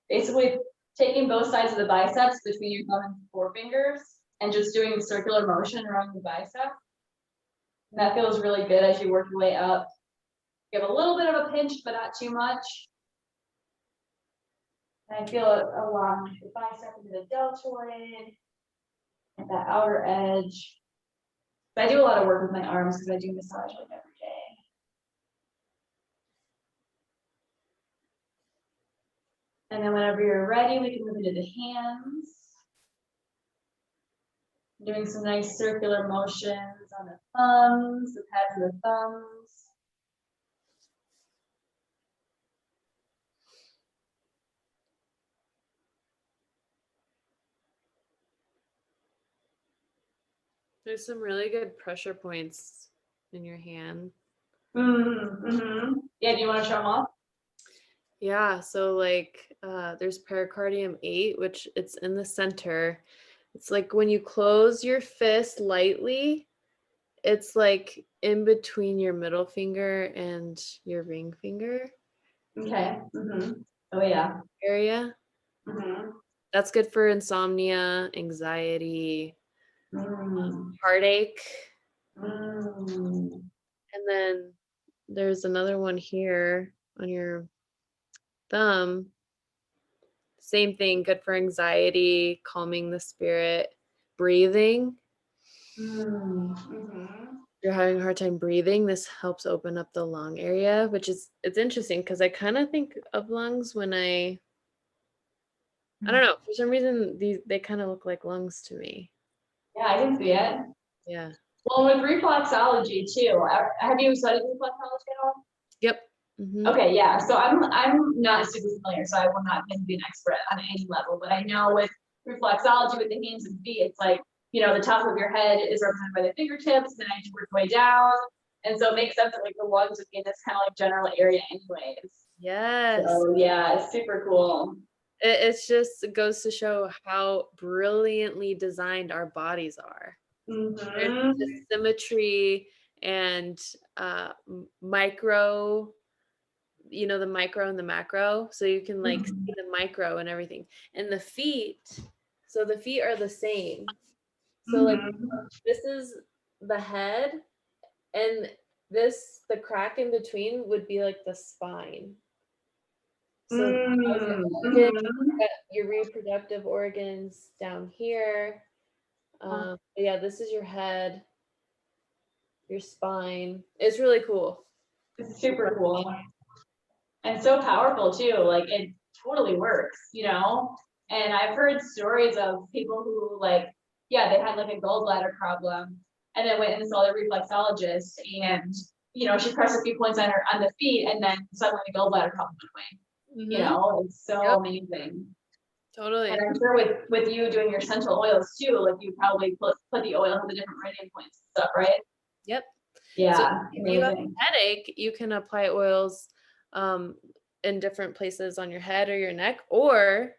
Speaker 1: basically taking both sides of the biceps between your thumb and forefingers and just doing circular motion around the bicep. And that feels really good as you work your way up. Give a little bit of a pinch, but not too much. And I feel it along the bicep into the deltoid and that outer edge. But I do a lot of work with my arms because I do massage like every day. And then whenever you're ready, we can move into the hands. Doing some nice circular motions on the thumbs, the pads of the thumbs.
Speaker 3: There's some really good pressure points in your hand.
Speaker 1: Yeah, do you want to show them off?
Speaker 3: Yeah, so like there's pericardium 8, which it's in the center. It's like when you close your fist lightly, it's like in between your middle finger and your ring finger.
Speaker 1: Okay. Oh yeah.
Speaker 3: Area. That's good for insomnia, anxiety, heartache. And then there's another one here on your thumb. Same thing, good for anxiety, calming the spirit, breathing. You're having a hard time breathing, this helps open up the lung area, it's interesting because I kind of think of lungs when I don't know, for some reason they kind of look like lungs to me.
Speaker 1: Yeah, I can see it.
Speaker 3: Yeah.
Speaker 1: Well, with reflexology too, have you studied reflexology at all?
Speaker 3: Yep.
Speaker 1: Okay, yeah. So I'm not super familiar, so I will not claim to be an expert on any level. But I know with reflexology, with the hands and feet, it's like, you know, the top of your head is represented by the fingertips, and then I just work my way down. And so it makes sense that like the lungs would be in this kind of like general area anyways.
Speaker 3: Yes.
Speaker 1: So yeah, it's super cool.
Speaker 3: it goes to show how brilliantly designed our bodies are. There's
Speaker 1: Mhm.
Speaker 3: the symmetry and micro, the micro and the macro, so you can like see the micro and everything. And the feet, so the feet are the same. So like
Speaker 1: Mhm.
Speaker 3: this is the head, and the crack in between would be like the spine. So as your organ,
Speaker 1: Mhm.
Speaker 3: your reproductive organs down here. Yeah, this is your head, your spine. It's really cool.
Speaker 1: It's super cool. And so powerful too. Like it totally works, And I've heard stories of people who like, yeah, they had like a gallbladder problem and then went and saw the reflexologist and she pressed a few points on the feet and then suddenly the gallbladder problem went away. It's so
Speaker 3: Yep,
Speaker 1: amazing. And
Speaker 3: totally.
Speaker 1: I'm sure with you doing your essential oils too, like you probably put the oil on the different meridian points and stuff, right?
Speaker 3: Yep. So
Speaker 1: Yeah,
Speaker 3: if you have
Speaker 1: amazing.
Speaker 3: a headache, you can apply oils um, in different places on your head or your neck or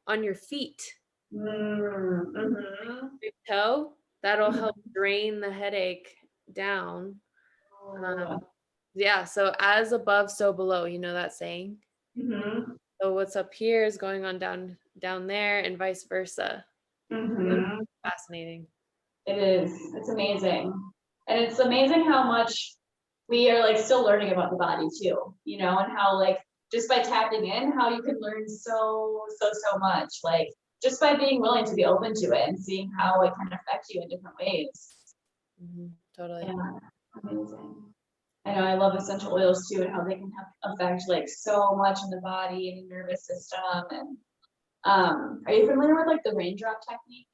Speaker 3: on your feet.
Speaker 1: Mm-hmm.
Speaker 3: Your toe, that'll help drain the headache down.
Speaker 1: Oh.
Speaker 3: Yeah, so as above, so below, you know that saying?
Speaker 1: Mm-hmm.
Speaker 3: So what's up here is going on down there and vice versa.
Speaker 1: Mm-hmm.
Speaker 3: Fascinating.
Speaker 1: It is. It's amazing. And it's amazing how much we are like still learning about the body too, and how like just by tapping in, how you can learn so much. Like just by being willing to be open to it and seeing how it can affect you in different ways.
Speaker 3: Totally.
Speaker 1: Yeah, amazing. I know I love essential oils too and how they can affect like so much in the body and the nervous system. And are you familiar with like the raindrop technique?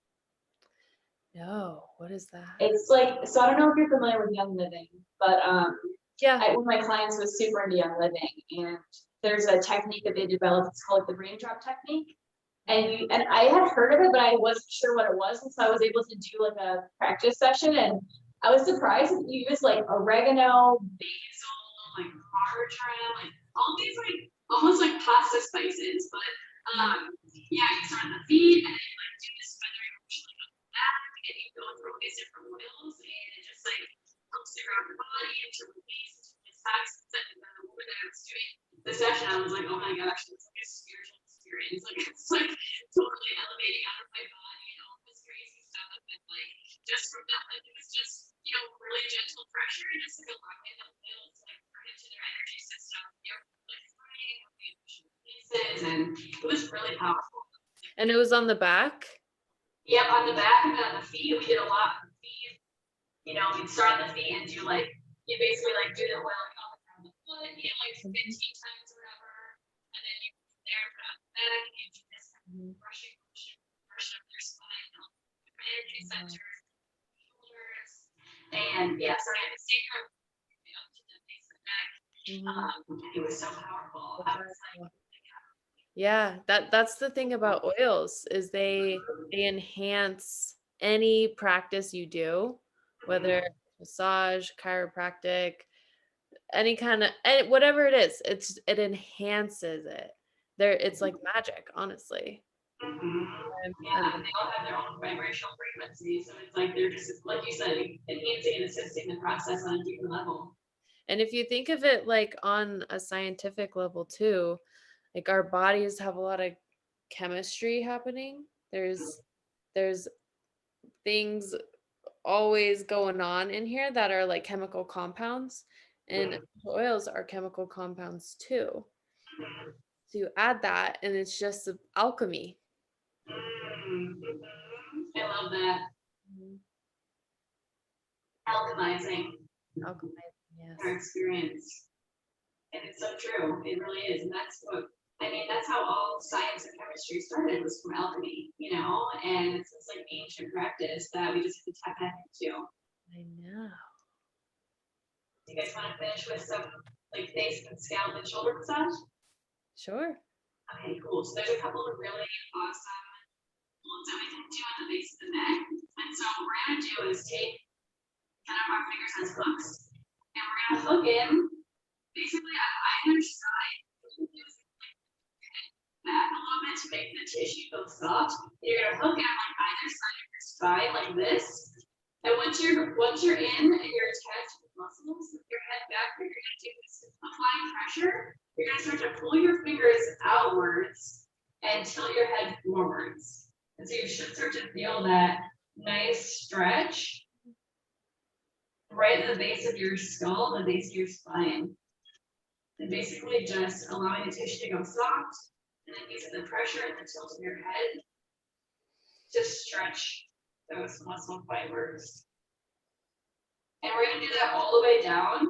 Speaker 3: No, what is that?
Speaker 1: It's like, so I don't know if you're familiar with Young Living, but
Speaker 3: Yeah.
Speaker 1: one of my clients was super into Young Living, and there's a technique that they developed. It's called the raindrop technique. And I had heard of it, but I wasn't sure what it was, and so I was able to do like a practice session, and I was surprised that you use like oregano, basil, like marjoram, like all these like almost like pasta spices, but yeah, you start on the feet and then you like do this feathering motion like on the back, and you go through all these different oils, and it just like helps to ground your body and to release these toxins. And the woman that I was doing the session, I was like, oh my gosh, it's like a spiritual experience. Like it's like totally elevating out of my body and all this crazy stuff. And like just from that, like it was just really gentle pressure and just like allowing them to like turn into their energy system. Like fighting the emotional pieces, and it was really powerful.
Speaker 3: And it was on the back?
Speaker 1: Yep, on the back and then on the feet, we did a lot on the feet. We'd start on the feet and do like you basically like do the oil like up and down the foot, like 15 times or whatever, and then you there put on the back and you do this kind of brushing motion, brush up their spine, your energy centers, shoulders, and yeah, so I had to stay up to the base of the neck. It was so powerful. I was like,
Speaker 3: yeah, that's the thing about oils is they enhance any practice you do, whether massage, chiropractic, any kind of whatever it is, it enhances it. It's like magic, honestly.
Speaker 1: yeah, and they all have their own vibrational frequency, so it's like they're just like you said, enhancing and assisting the process on a deeper level.
Speaker 3: And if you think of it like on a scientific level too, like our bodies have a lot of chemistry happening. There's things always going on in here that are like chemical compounds, and oils are chemical compounds too. So you add that and it's just alchemy.
Speaker 1: I love that. Alchemizing
Speaker 3: Yes.
Speaker 1: our experience. And it's so true. It really is. And that's how all science and chemistry started, was from alchemy, and it's this like ancient practice that we just have to tap back into.
Speaker 3: I know.
Speaker 1: Do you guys want to finish with some like face and scalp and shoulder massage?
Speaker 3: Sure.
Speaker 1: Okay, cool. So there's a couple of really awesome ones that we can do on the base of the neck. And so what we're gonna do is take kind of our fingers as hooks, and we're gonna hook in basically on either side. Back a little bit to make the tissue feel soft. You're gonna hook it on like either side of your spine like this. And once you're in and you're attached to the muscles, with your head back, you're gonna do this applying pressure. You're gonna start to pull your fingers outwards and tilt your head forwards. And so you should start to feel that nice stretch right at the base of your skull, the base of your spine. And basically just allowing the tissue to go soft, and then using the pressure and the tilt of your head to stretch those muscle fibers. And we're gonna do that all the way down.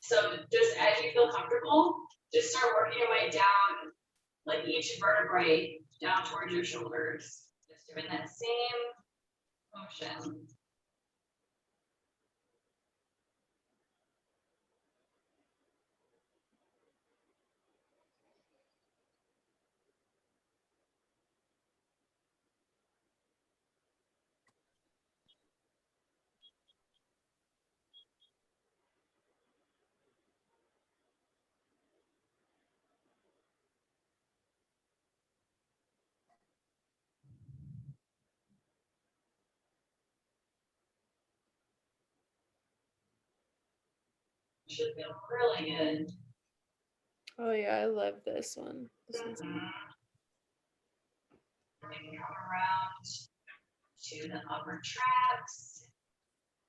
Speaker 1: So just as you feel comfortable, just start working your way down, like each vertebrae down towards your shoulders. Just doing that same motion. Should feel really good.
Speaker 3: Oh yeah, I love this one. This one's
Speaker 1: Maybe come around to the upper traps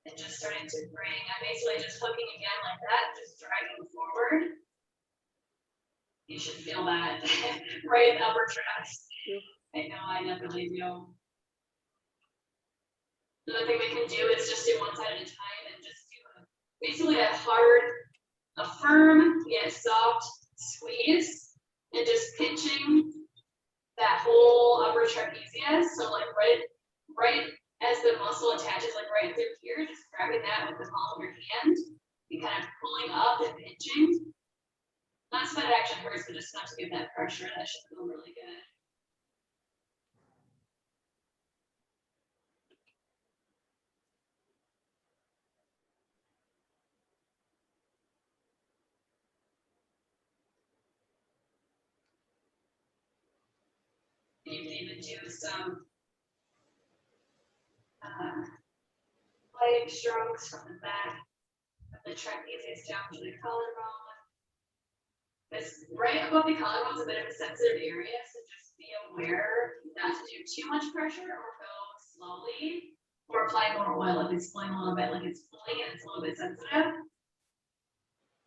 Speaker 1: and just starting to bring, I'm basically just hooking again like that, just dragging forward. You should feel that right in the upper traps. I know, I definitely do. Another thing we can do is just do one side at a time and just do basically a firm yet soft squeeze and just pinching that whole upper trapezius. So like right as the muscle attaches, like right through here, just grabbing that with the palm of your hand and kind of pulling up and pinching. Not so that it actually hurts, but just enough to give that pressure. That should feel really good. You can even do some leg strokes from the back of the trapezius down to the collarbone. This right above the collarbone is a bit of a sensitive area, so just be aware not to do too much pressure or go slowly or apply more oil if it's pulling a little bit, like it's pulling and it's a little bit sensitive.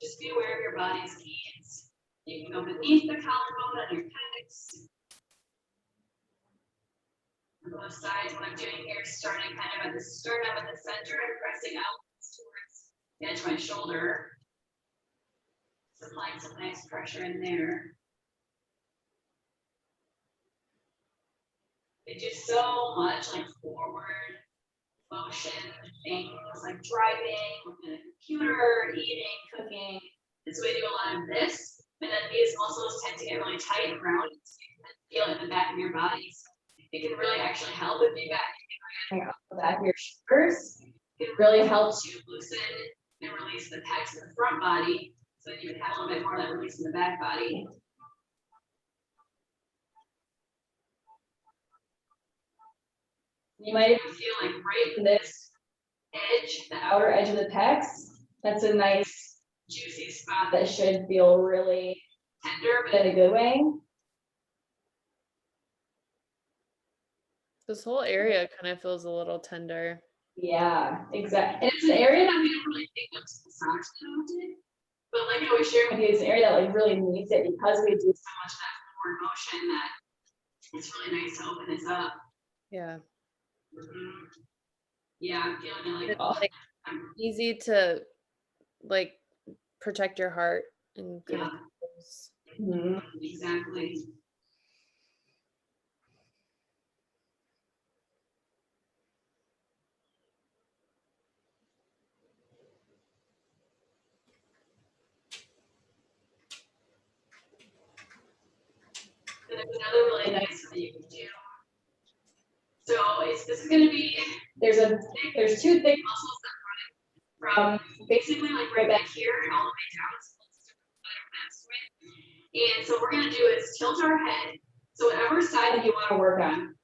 Speaker 1: Just be aware of your body's needs. You can go beneath the collarbone on your pecs. On both sides, what I'm doing here is starting kind of at the sternum at the center and pressing out towards the edge of my shoulder. So applying some nice pressure in there. They do so much like forward motion things like driving, working on a computer, eating, cooking. And so we do a lot of this, and then these muscles tend to get really tight and round. So you can feel it in the back of your body. So it can really actually help if you got the back of your shoulders. It can really help to loosen and release the pecs in the front body, so that you can have a little bit more of that release in the back body. You might even feel like right in this edge, the outer edge of the pecs, that's a nice juicy spot that should feel really tender, but in a good way.
Speaker 3: This whole area kind of feels a little tender.
Speaker 1: Yeah, exactly. And it's an area that we don't really think of massage often. But like I was sharing with you, it's an area that like really needs it because we do so much of that forward motion that it's really nice to open this up.
Speaker 3: Yeah.
Speaker 1: Mm-hmm. Yeah, I'm feeling like,
Speaker 3: It's like easy to like protect your heart and kind of
Speaker 1: exactly. And there's another really nice thing you can do. So this is going to be, there's two thick muscles that run from basically like right back here all the way down. So let's do a And so what we're going to do is tilt our head So whatever side that you want to work on,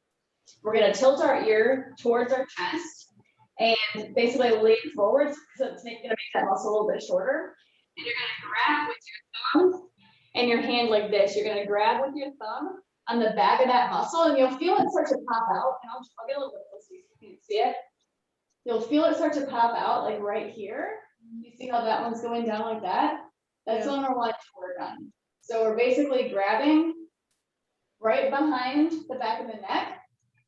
Speaker 1: we're going to tilt our ear towards our chest and basically lean forward, so it's going to make that muscle a little bit shorter. And you're going to grab with your thumb and your hand like this. You're going to grab with your thumb on the back of that muscle, and you'll feel it start to pop out. And I'll get a little bit closer so you can see it. You'll feel it start to pop out like right here. You see how that one's going down like that? That's the one we're wanting to work on. So we're basically grabbing right behind the back of the neck.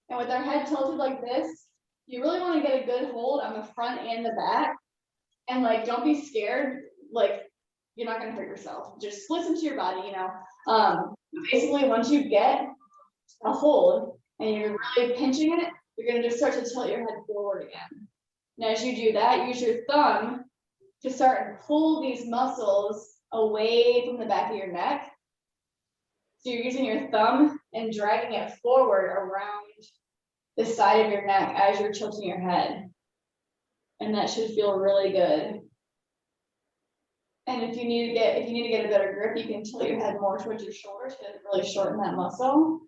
Speaker 1: And with our head tilted like this, you really want to get a good hold on the front and the back. And like, don't be scared. Like, you're not going to hurt yourself. Just listen to your body, you know. Basically, once you get a hold and you're really pinching it, you're going to just start to tilt your head forward again. And as you do that, use your thumb to start and pull these muscles away from the back of your neck. So you're using your thumb and dragging it forward around the side of your neck as you're tilting your head. And that should feel really good. And if you need to get a better grip, you can tilt your head more towards your shoulders to really shorten that muscle.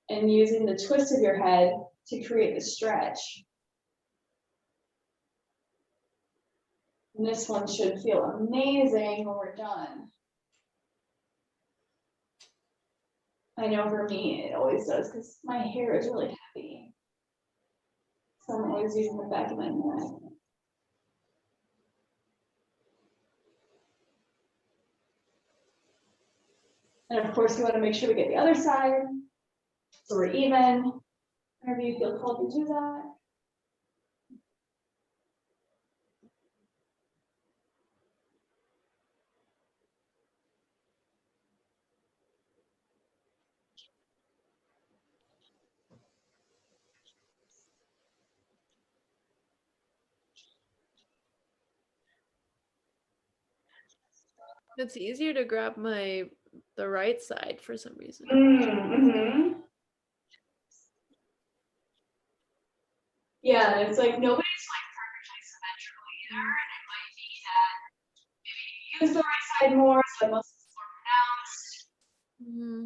Speaker 1: And using the twist of your head to create the stretch. And this one should feel amazing when we're done. I know for me, it always does because my hair is really heavy. So I'm always using the back of my neck. And of course, you want to make sure we get the other side. So we're even. Whenever you feel called to do that.
Speaker 3: It's easier to grab the right side for some reason.
Speaker 1: Mm-hmm. Yeah, it's like nobody's like perfectly symmetrical either, and it might be that maybe you use the right side more, so the muscles is more pronounced.
Speaker 3: Mm-hmm.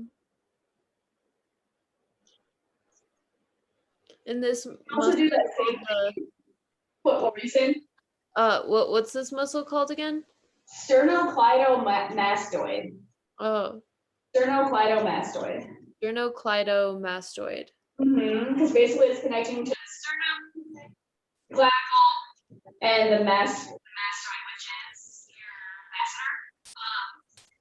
Speaker 3: In this
Speaker 1: Also do that same thing. What were you saying?
Speaker 3: What's this muscle called again?
Speaker 1: Sternocleidomastoid.
Speaker 3: Oh,
Speaker 1: Sternocleidomastoid.
Speaker 3: sternocleidomastoid.
Speaker 1: Because basically it's connecting to the sternum, clavicle, and the mastoid, which is your masseter.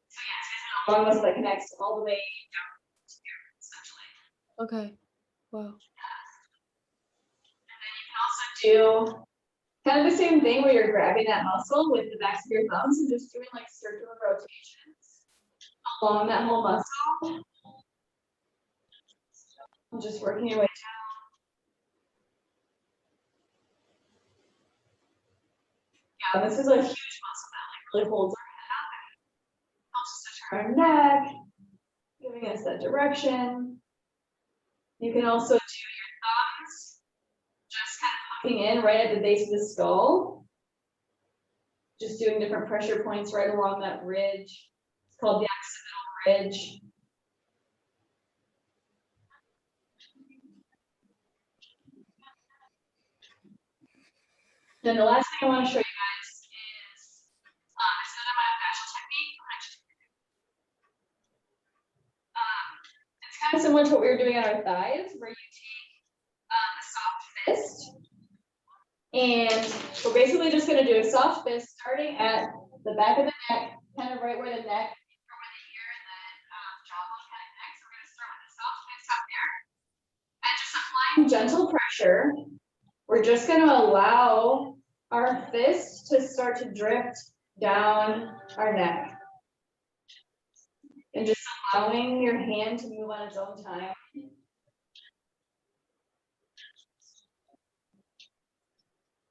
Speaker 1: So yeah, it's a long muscle that connects all the way down to here, essentially.
Speaker 3: Okay. Wow.
Speaker 1: And then you can also do kind of the same thing where you're grabbing that muscle with the backs of your thumbs and just doing like circular rotations along that whole muscle. And just working your way down. Yeah, this is a huge muscle that like really holds our head up and helps us to turn our neck, giving us that direction. You can also do your thumbs, just kind of hooking in right at the base of the skull. Just doing different pressure points right along that ridge. It's called the occipital ridge. Then the last thing I want to show you guys is another myofascial technique. It's kind of similar to what we were doing on our thighs, where you take a soft fist, and we're basically just going to do a soft fist starting at the back of the neck, kind of right where the neck, or where the ear and the jawbone kind of connect. So we're going to start with a soft fist up there, and just applying gentle pressure. We're just going to allow our fist to start to drift down our neck. And just allowing your hand to move on its own time.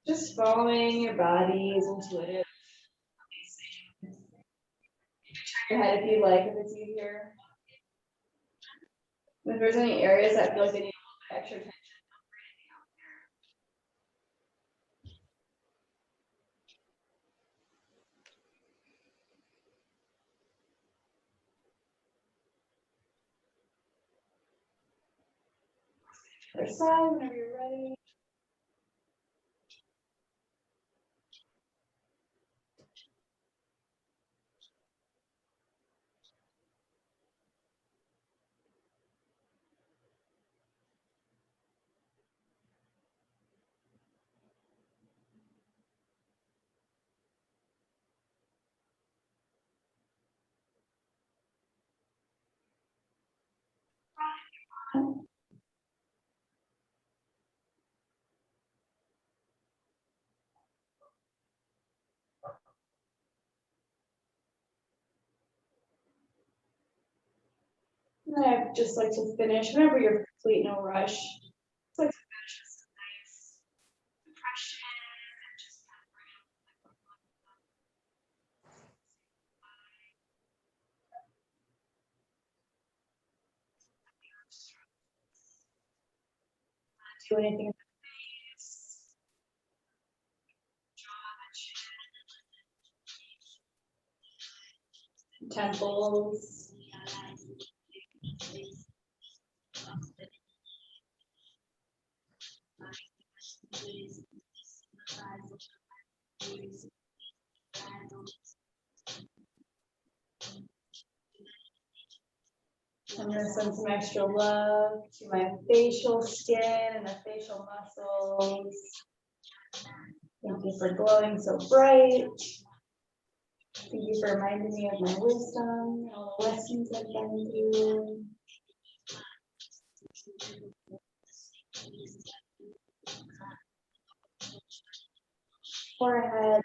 Speaker 1: Just following your body's intuitive. You can turn your head if you like, if it's easier. If there's any areas that feel like they need a little bit extra attention, feel free to be out there. Other side, whenever you're ready. And I'd just like to finish, whenever you're complete, no rush. Just like to finish with some nice compression and just kind of bring do anything in the face, jaw, the chin, temples. I'm gonna send some extra love to my facial skin and the facial muscles. Thank you for glowing so bright. Thank you for reminding me of my wisdom and all the lessons I've been through. Forehead.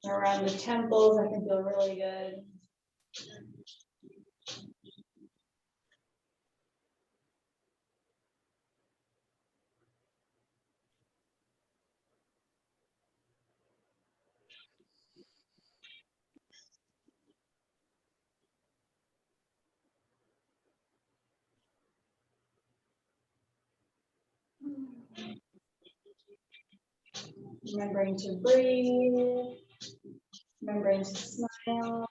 Speaker 1: Around the temples, I can feel really good. Remembering to breathe, remembering to smile.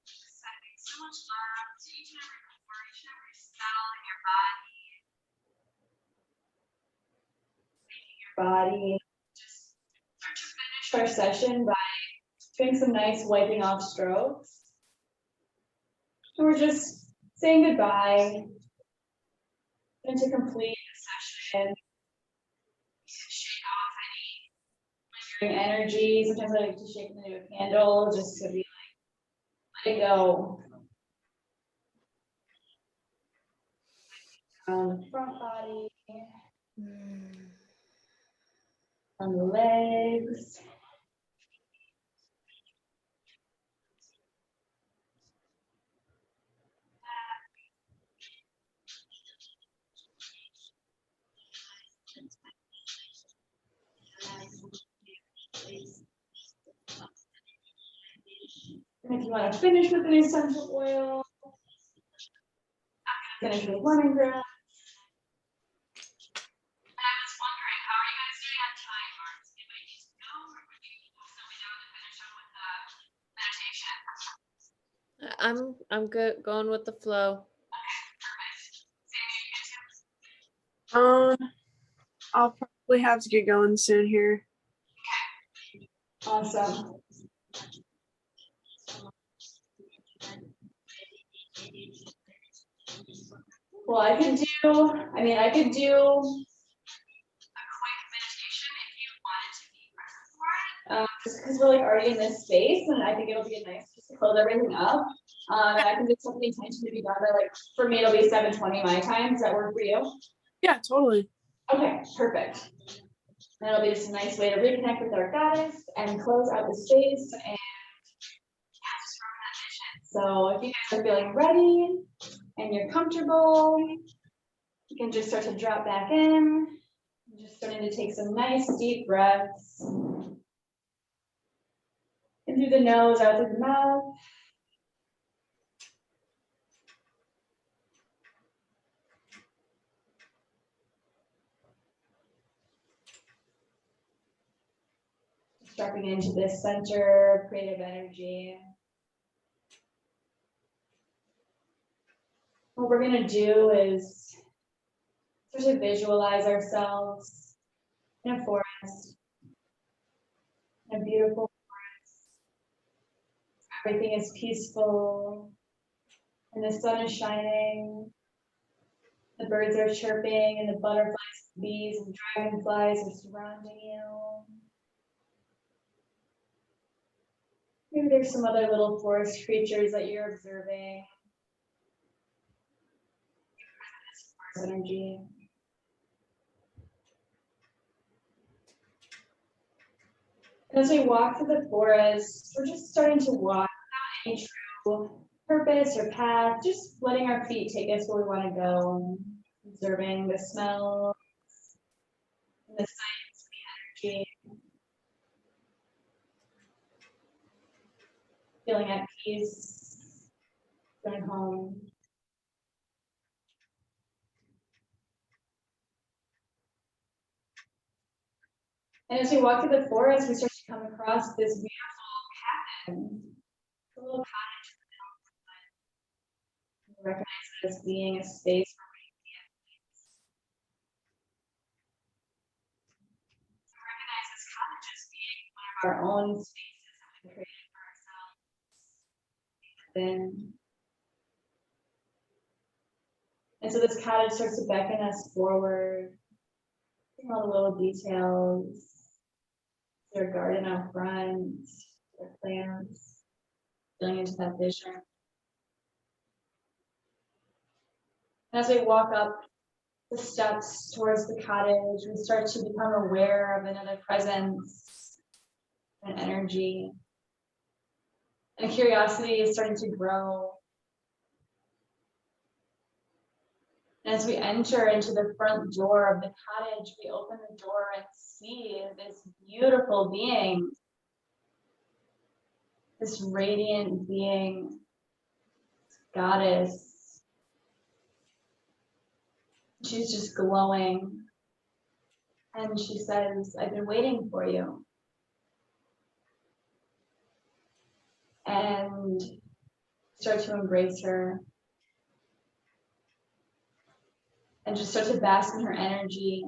Speaker 1: Sending so much love to each and every pore, each and every cell in your body. Just start to finish our session by doing some nice wiping off strokes. And we're just saying goodbye and to complete the session. Shake off any lingering energy. Sometimes I like to shake into a candle just to be like, let it go. On the front body, on the legs. And if you want to finish with an essential oil, I'm going to finish with lemongrass. And I was wondering, how are you guys doing on time? Or does anybody need to go, or would you still be down to finish up with the meditation?
Speaker 3: I'm good going with the flow.
Speaker 2: I'll probably have to get going soon here.
Speaker 1: Awesome. Well, I could do a quick meditation if you wanted to be present for it. Just because we're like already in this space, and I think it'll be nice just to close everything up. And I can just set the intention to be done by, like, for me, it'll be 7:20 my time. Does that work for you?
Speaker 2: Yeah, totally.
Speaker 1: Okay, perfect. And it'll be just a nice way to reconnect with our goddess and close out the space and just from that vision. So if you guys are feeling ready and you're comfortable, you can just start to drop back in. Just starting to take some nice deep breaths. In through the nose, out through the mouth. Dropping into this center of creative energy. what we're gonna do is sort of visualize ourselves in a forest, in a beautiful forest. Everything is peaceful, and the sun is shining. The birds are chirping, and the butterflies, bees, and dragonflies are surrounding you. Maybe there's some other little forest creatures that you're observing. Forest energy. And as we walk through the forest, we're just starting to walk without any true purpose or path, just letting our feet take us where we want to go, observing the smells, the sights, the energy, feeling at peace, going home. And as we walk through the forest, we start to come across this beautiful cabin, a little cottage. We recognize it as being a space where we can be at peace. We recognize this cottage as being one of our own spaces that we created for ourselves. And so this cottage starts to beckon us forward, seeing all the little details. Their garden out front, their plants, filling into that vision. And as we walk up the steps towards the cottage, we start to become aware of another presence, an energy. And curiosity is starting to grow. And as we enter into the front door of the cottage, we open the door and see this beautiful being, this radiant being, goddess. She's just glowing. And she says, I've been waiting for you. And start to embrace her. And just start to bask in her energy.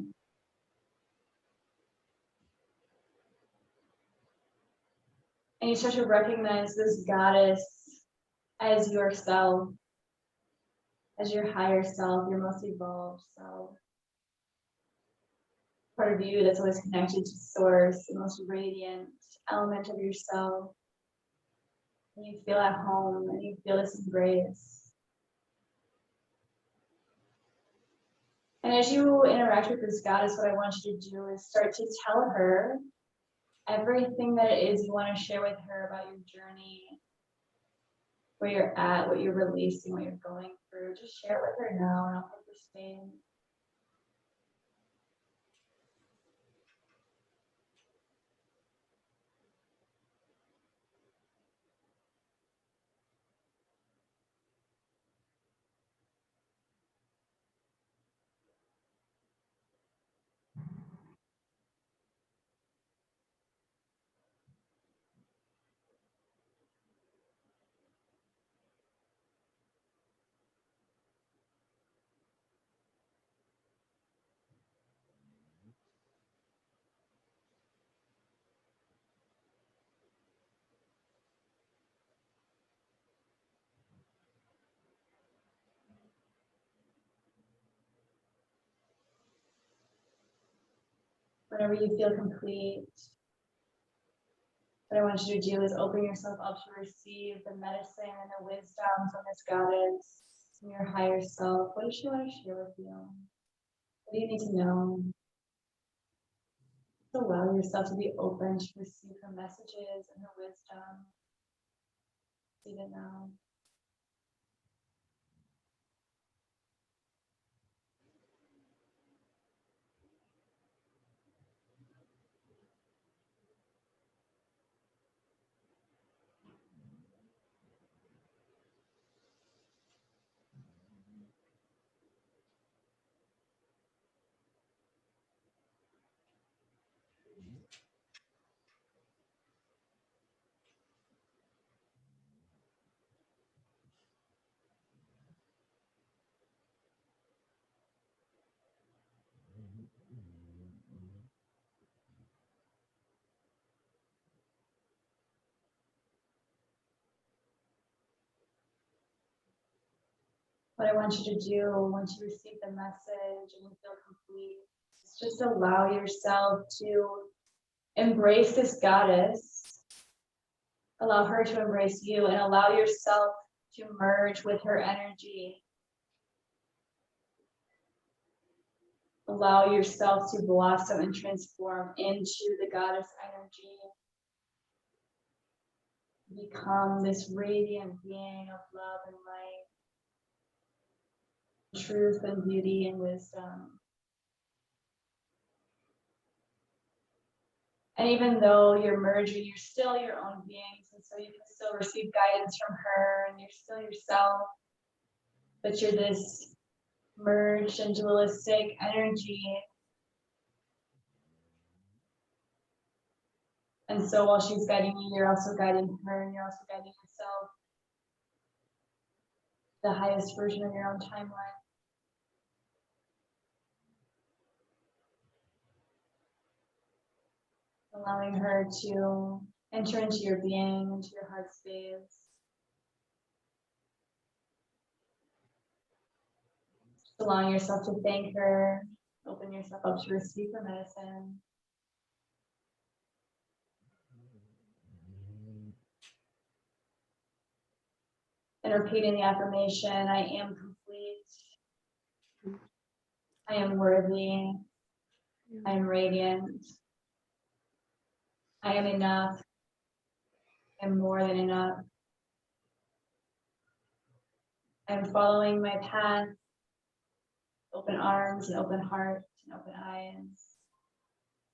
Speaker 1: And you start to recognize this goddess as yourself, as your higher self, your most evolved self. Part of you that's always connected to source, the most radiant element of yourself. And you feel at home and you feel this embrace. And as you interact with this goddess, what I want you to do is start to tell her everything that it is you want to share with her about your journey, where you're at, what you're releasing, what you're going through. Just share it with her now, and I'll take the space. Whenever you feel complete, what I want you to do is open yourself up to receive the medicine and the wisdom from this goddess, from your higher self. What does she want to share with you? What do you need to know? Just allow yourself to be open to receive her messages and her wisdom. Receive it now. what I want you to do once you receive the message and you feel complete is just allow yourself to embrace this goddess, allow her to embrace you, and allow yourself to merge with her energy. Allow yourself to blossom and transform into the goddess energy. Become this radiant being of love and light, truth and beauty and wisdom. And even though you're merging, you're still your own beings, and so you can still receive guidance from her, and you're still yourself, but you're this merged and dualistic energy. And so while she's guiding you, you're also guiding her, and you're also guiding yourself, the highest version of your own timeline. Allowing her to enter into your being, into your heart space. Just allowing yourself to thank her, open yourself up to receive her medicine. And repeating the affirmation, I am complete. I am worthy. I am radiant. I am enough. I am more than enough. I am following my path. Open arms and open heart and open eyes.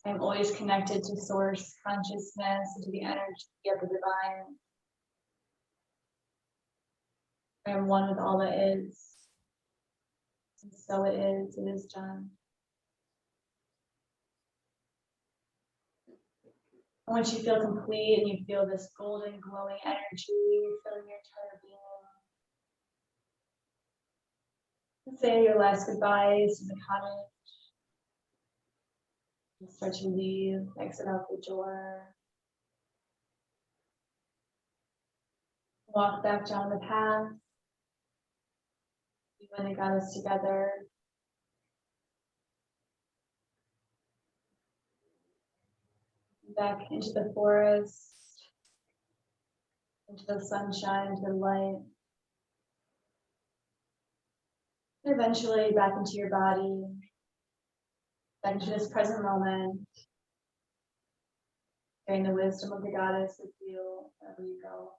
Speaker 1: I am always connected to source consciousness and to the energy of the divine. I am one with all that is. And so it is done. And once you feel complete and you feel this golden glowing energy, you're filling your entire being. Say your last goodbyes to the cottage. And start to leave, exit out the door. Walk back down the path. When they got us together. Back into the forest, into the sunshine, into the light. And eventually back into your body, back into this present moment, carrying the wisdom of the goddess with you wherever you go.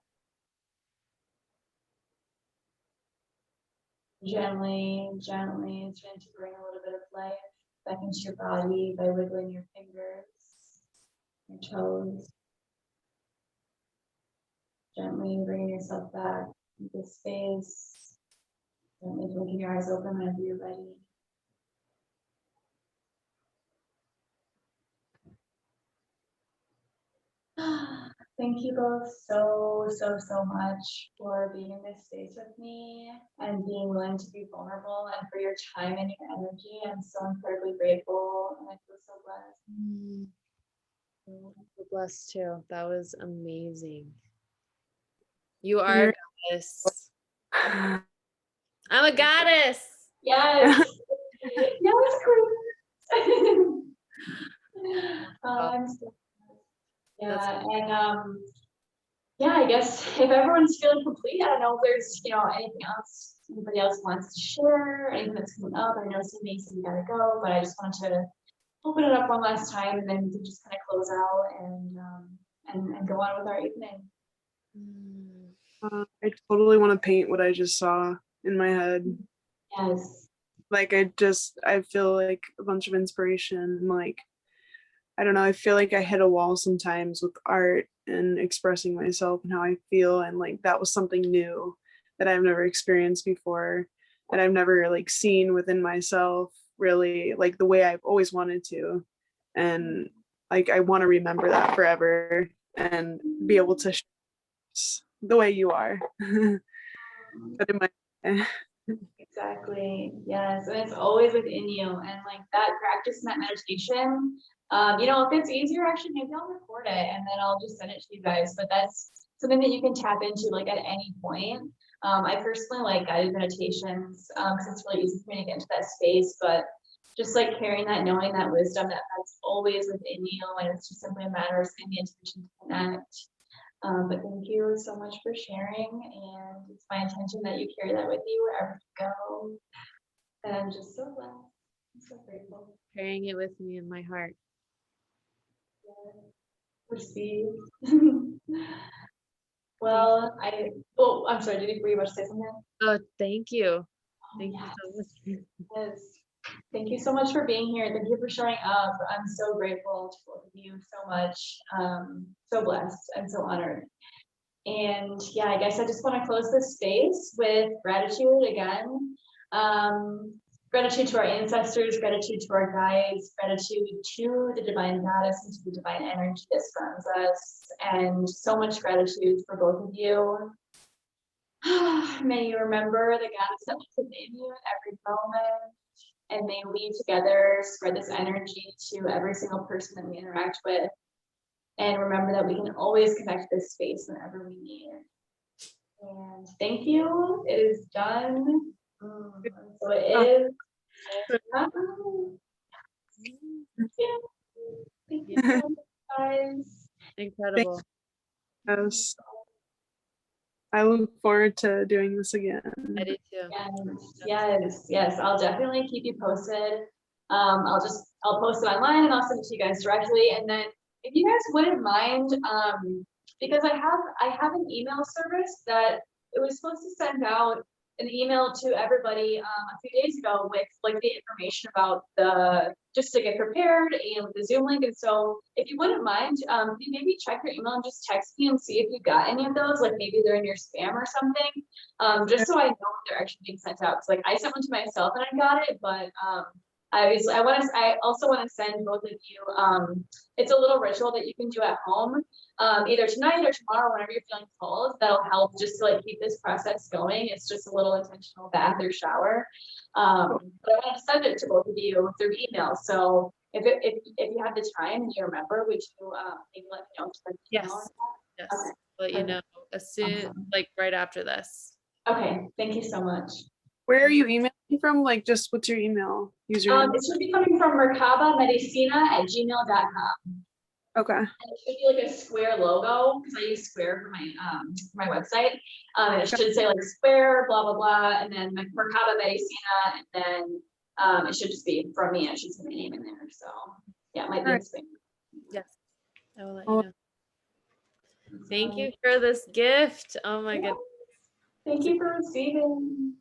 Speaker 1: Gently, gently, trying to bring a little bit of life back into your body by wiggling your fingers, your toes. Gently bringing yourself back into space. Gently blinking your eyes open whenever you're ready. Thank you both so much for being in this space with me and being willing to be vulnerable and for your time and your energy. I'm so incredibly grateful and I feel so blessed.
Speaker 3: I'm blessed too. That was amazing. You are a goddess. I'm a goddess.
Speaker 1: Yes. Yes, Queen. I'm so yeah, and yeah, I guess if everyone's feeling complete, I don't know if there's anything else anybody else wants to share, anything that's coming up. I know Mason gotta go, but I just wanted to open it up one last time and then we can just kind of close out and go on with our evening.
Speaker 2: I totally want to paint what I just saw in my head.
Speaker 1: Yes.
Speaker 2: Like I feel like a bunch of inspiration. Like, I don't know, I feel like I hit a wall sometimes with art and expressing myself and how I feel. And like, that was something new that I've never experienced before, that I've never like seen within myself really, like the way I've always wanted to. And like, I want to remember that forever and be able to share the way you are. But in my
Speaker 1: Exactly. Yes. And it's always within you. And like that practice and that meditation, if it's easier, actually, maybe I'll record it and then I'll just send it to you guys. But that's something that you can tap into like at any point. I personally like guided meditations because it's really easy for me to get into that space, but just like carrying that, knowing that wisdom that's always within you, and it's just simply a matter of setting the intention to connect. But thank you so much for sharing, and it's my intention that you carry that with you wherever you go. And I'm just so glad. I'm so grateful.
Speaker 3: Carrying it with me in my heart.
Speaker 1: Receive. Well, I'm sorry, were you about to say something?
Speaker 3: Oh, thank you. Thank
Speaker 1: Yes.
Speaker 3: you so much.
Speaker 1: Yes. Thank you so much for being here. Thank you for showing up. I'm so grateful to both of you so much. So blessed and so honored. And yeah, I guess I just want to close this space with gratitude again. Gratitude to our ancestors, gratitude to our guides, gratitude to the divine goddess and to the divine energy that surrounds us, and so much gratitude for both of you. May you remember the goddess that lives within you at every moment, and may we together spread this energy to every single person that we interact with. And remember that we can always connect this space whenever we need. And thank you. It is done. So it is. Thank you. Thank you so much, guys.
Speaker 3: Incredible.
Speaker 2: Yes. I look forward to doing this again.
Speaker 3: I do too.
Speaker 1: Yes. I'll definitely keep you posted. I'll post it online and I'll send it to you guys directly. And then if you guys wouldn't mind, because I have an email service that it was supposed to send out an email to everybody a few days ago with like the information about just to get prepared and the Zoom link. And so if you wouldn't mind, you maybe check your email and just text me and see if you got any of those, like maybe they're in your spam or something, just so I know if they're actually being sent out. Cause like I sent one to myself and I got it, but I also want to send both of you, it's a little ritual that you can do at home, either tonight or tomorrow, whenever you're feeling called. That'll help just to like keep this process going. It's just a little intentional bath or shower. But I want to send it to both of you through email. So if you have the time and you remember, would you maybe let me know?
Speaker 3: Yes. Yes.
Speaker 1: Okay.
Speaker 3: Let you know as soon, like right after this.
Speaker 1: Okay. Thank you so much.
Speaker 2: Where are you emailing from? Like, just what's your email username?
Speaker 1: It should be coming from merkabamedicina@gmail.com.
Speaker 2: Okay.
Speaker 1: And it should be like a square logo because I use Square for my website. And it should say like Square, blah blah blah, and then Merkaba Medicina, and then it should just be from me. It should say my name in there. So yeah, it might be interesting.
Speaker 3: Yes, I will let you know. Thank you for this gift. Oh my goodness.
Speaker 1: Thank you for receiving.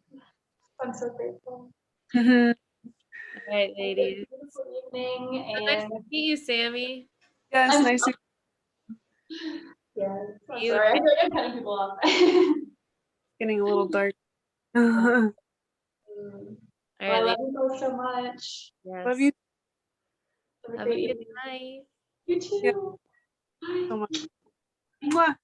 Speaker 1: I'm so grateful.
Speaker 3: All right, ladies.
Speaker 1: Beautiful evening,
Speaker 3: Nice
Speaker 1: and
Speaker 3: to meet you, Sammy.
Speaker 2: Yes, nice to
Speaker 1: yeah. I'm sorry, I feel like I'm cutting people off.
Speaker 2: getting a little dark.
Speaker 1: Well,
Speaker 3: All
Speaker 1: I
Speaker 3: right,
Speaker 1: love
Speaker 3: ladies.
Speaker 1: you both so much.
Speaker 3: Yes.
Speaker 2: Love you
Speaker 1: Have a
Speaker 3: Have a
Speaker 1: great
Speaker 3: good
Speaker 1: evening.
Speaker 3: night.
Speaker 1: You too.
Speaker 2: Yeah.
Speaker 1: Bye.
Speaker 2: so much. Mwah.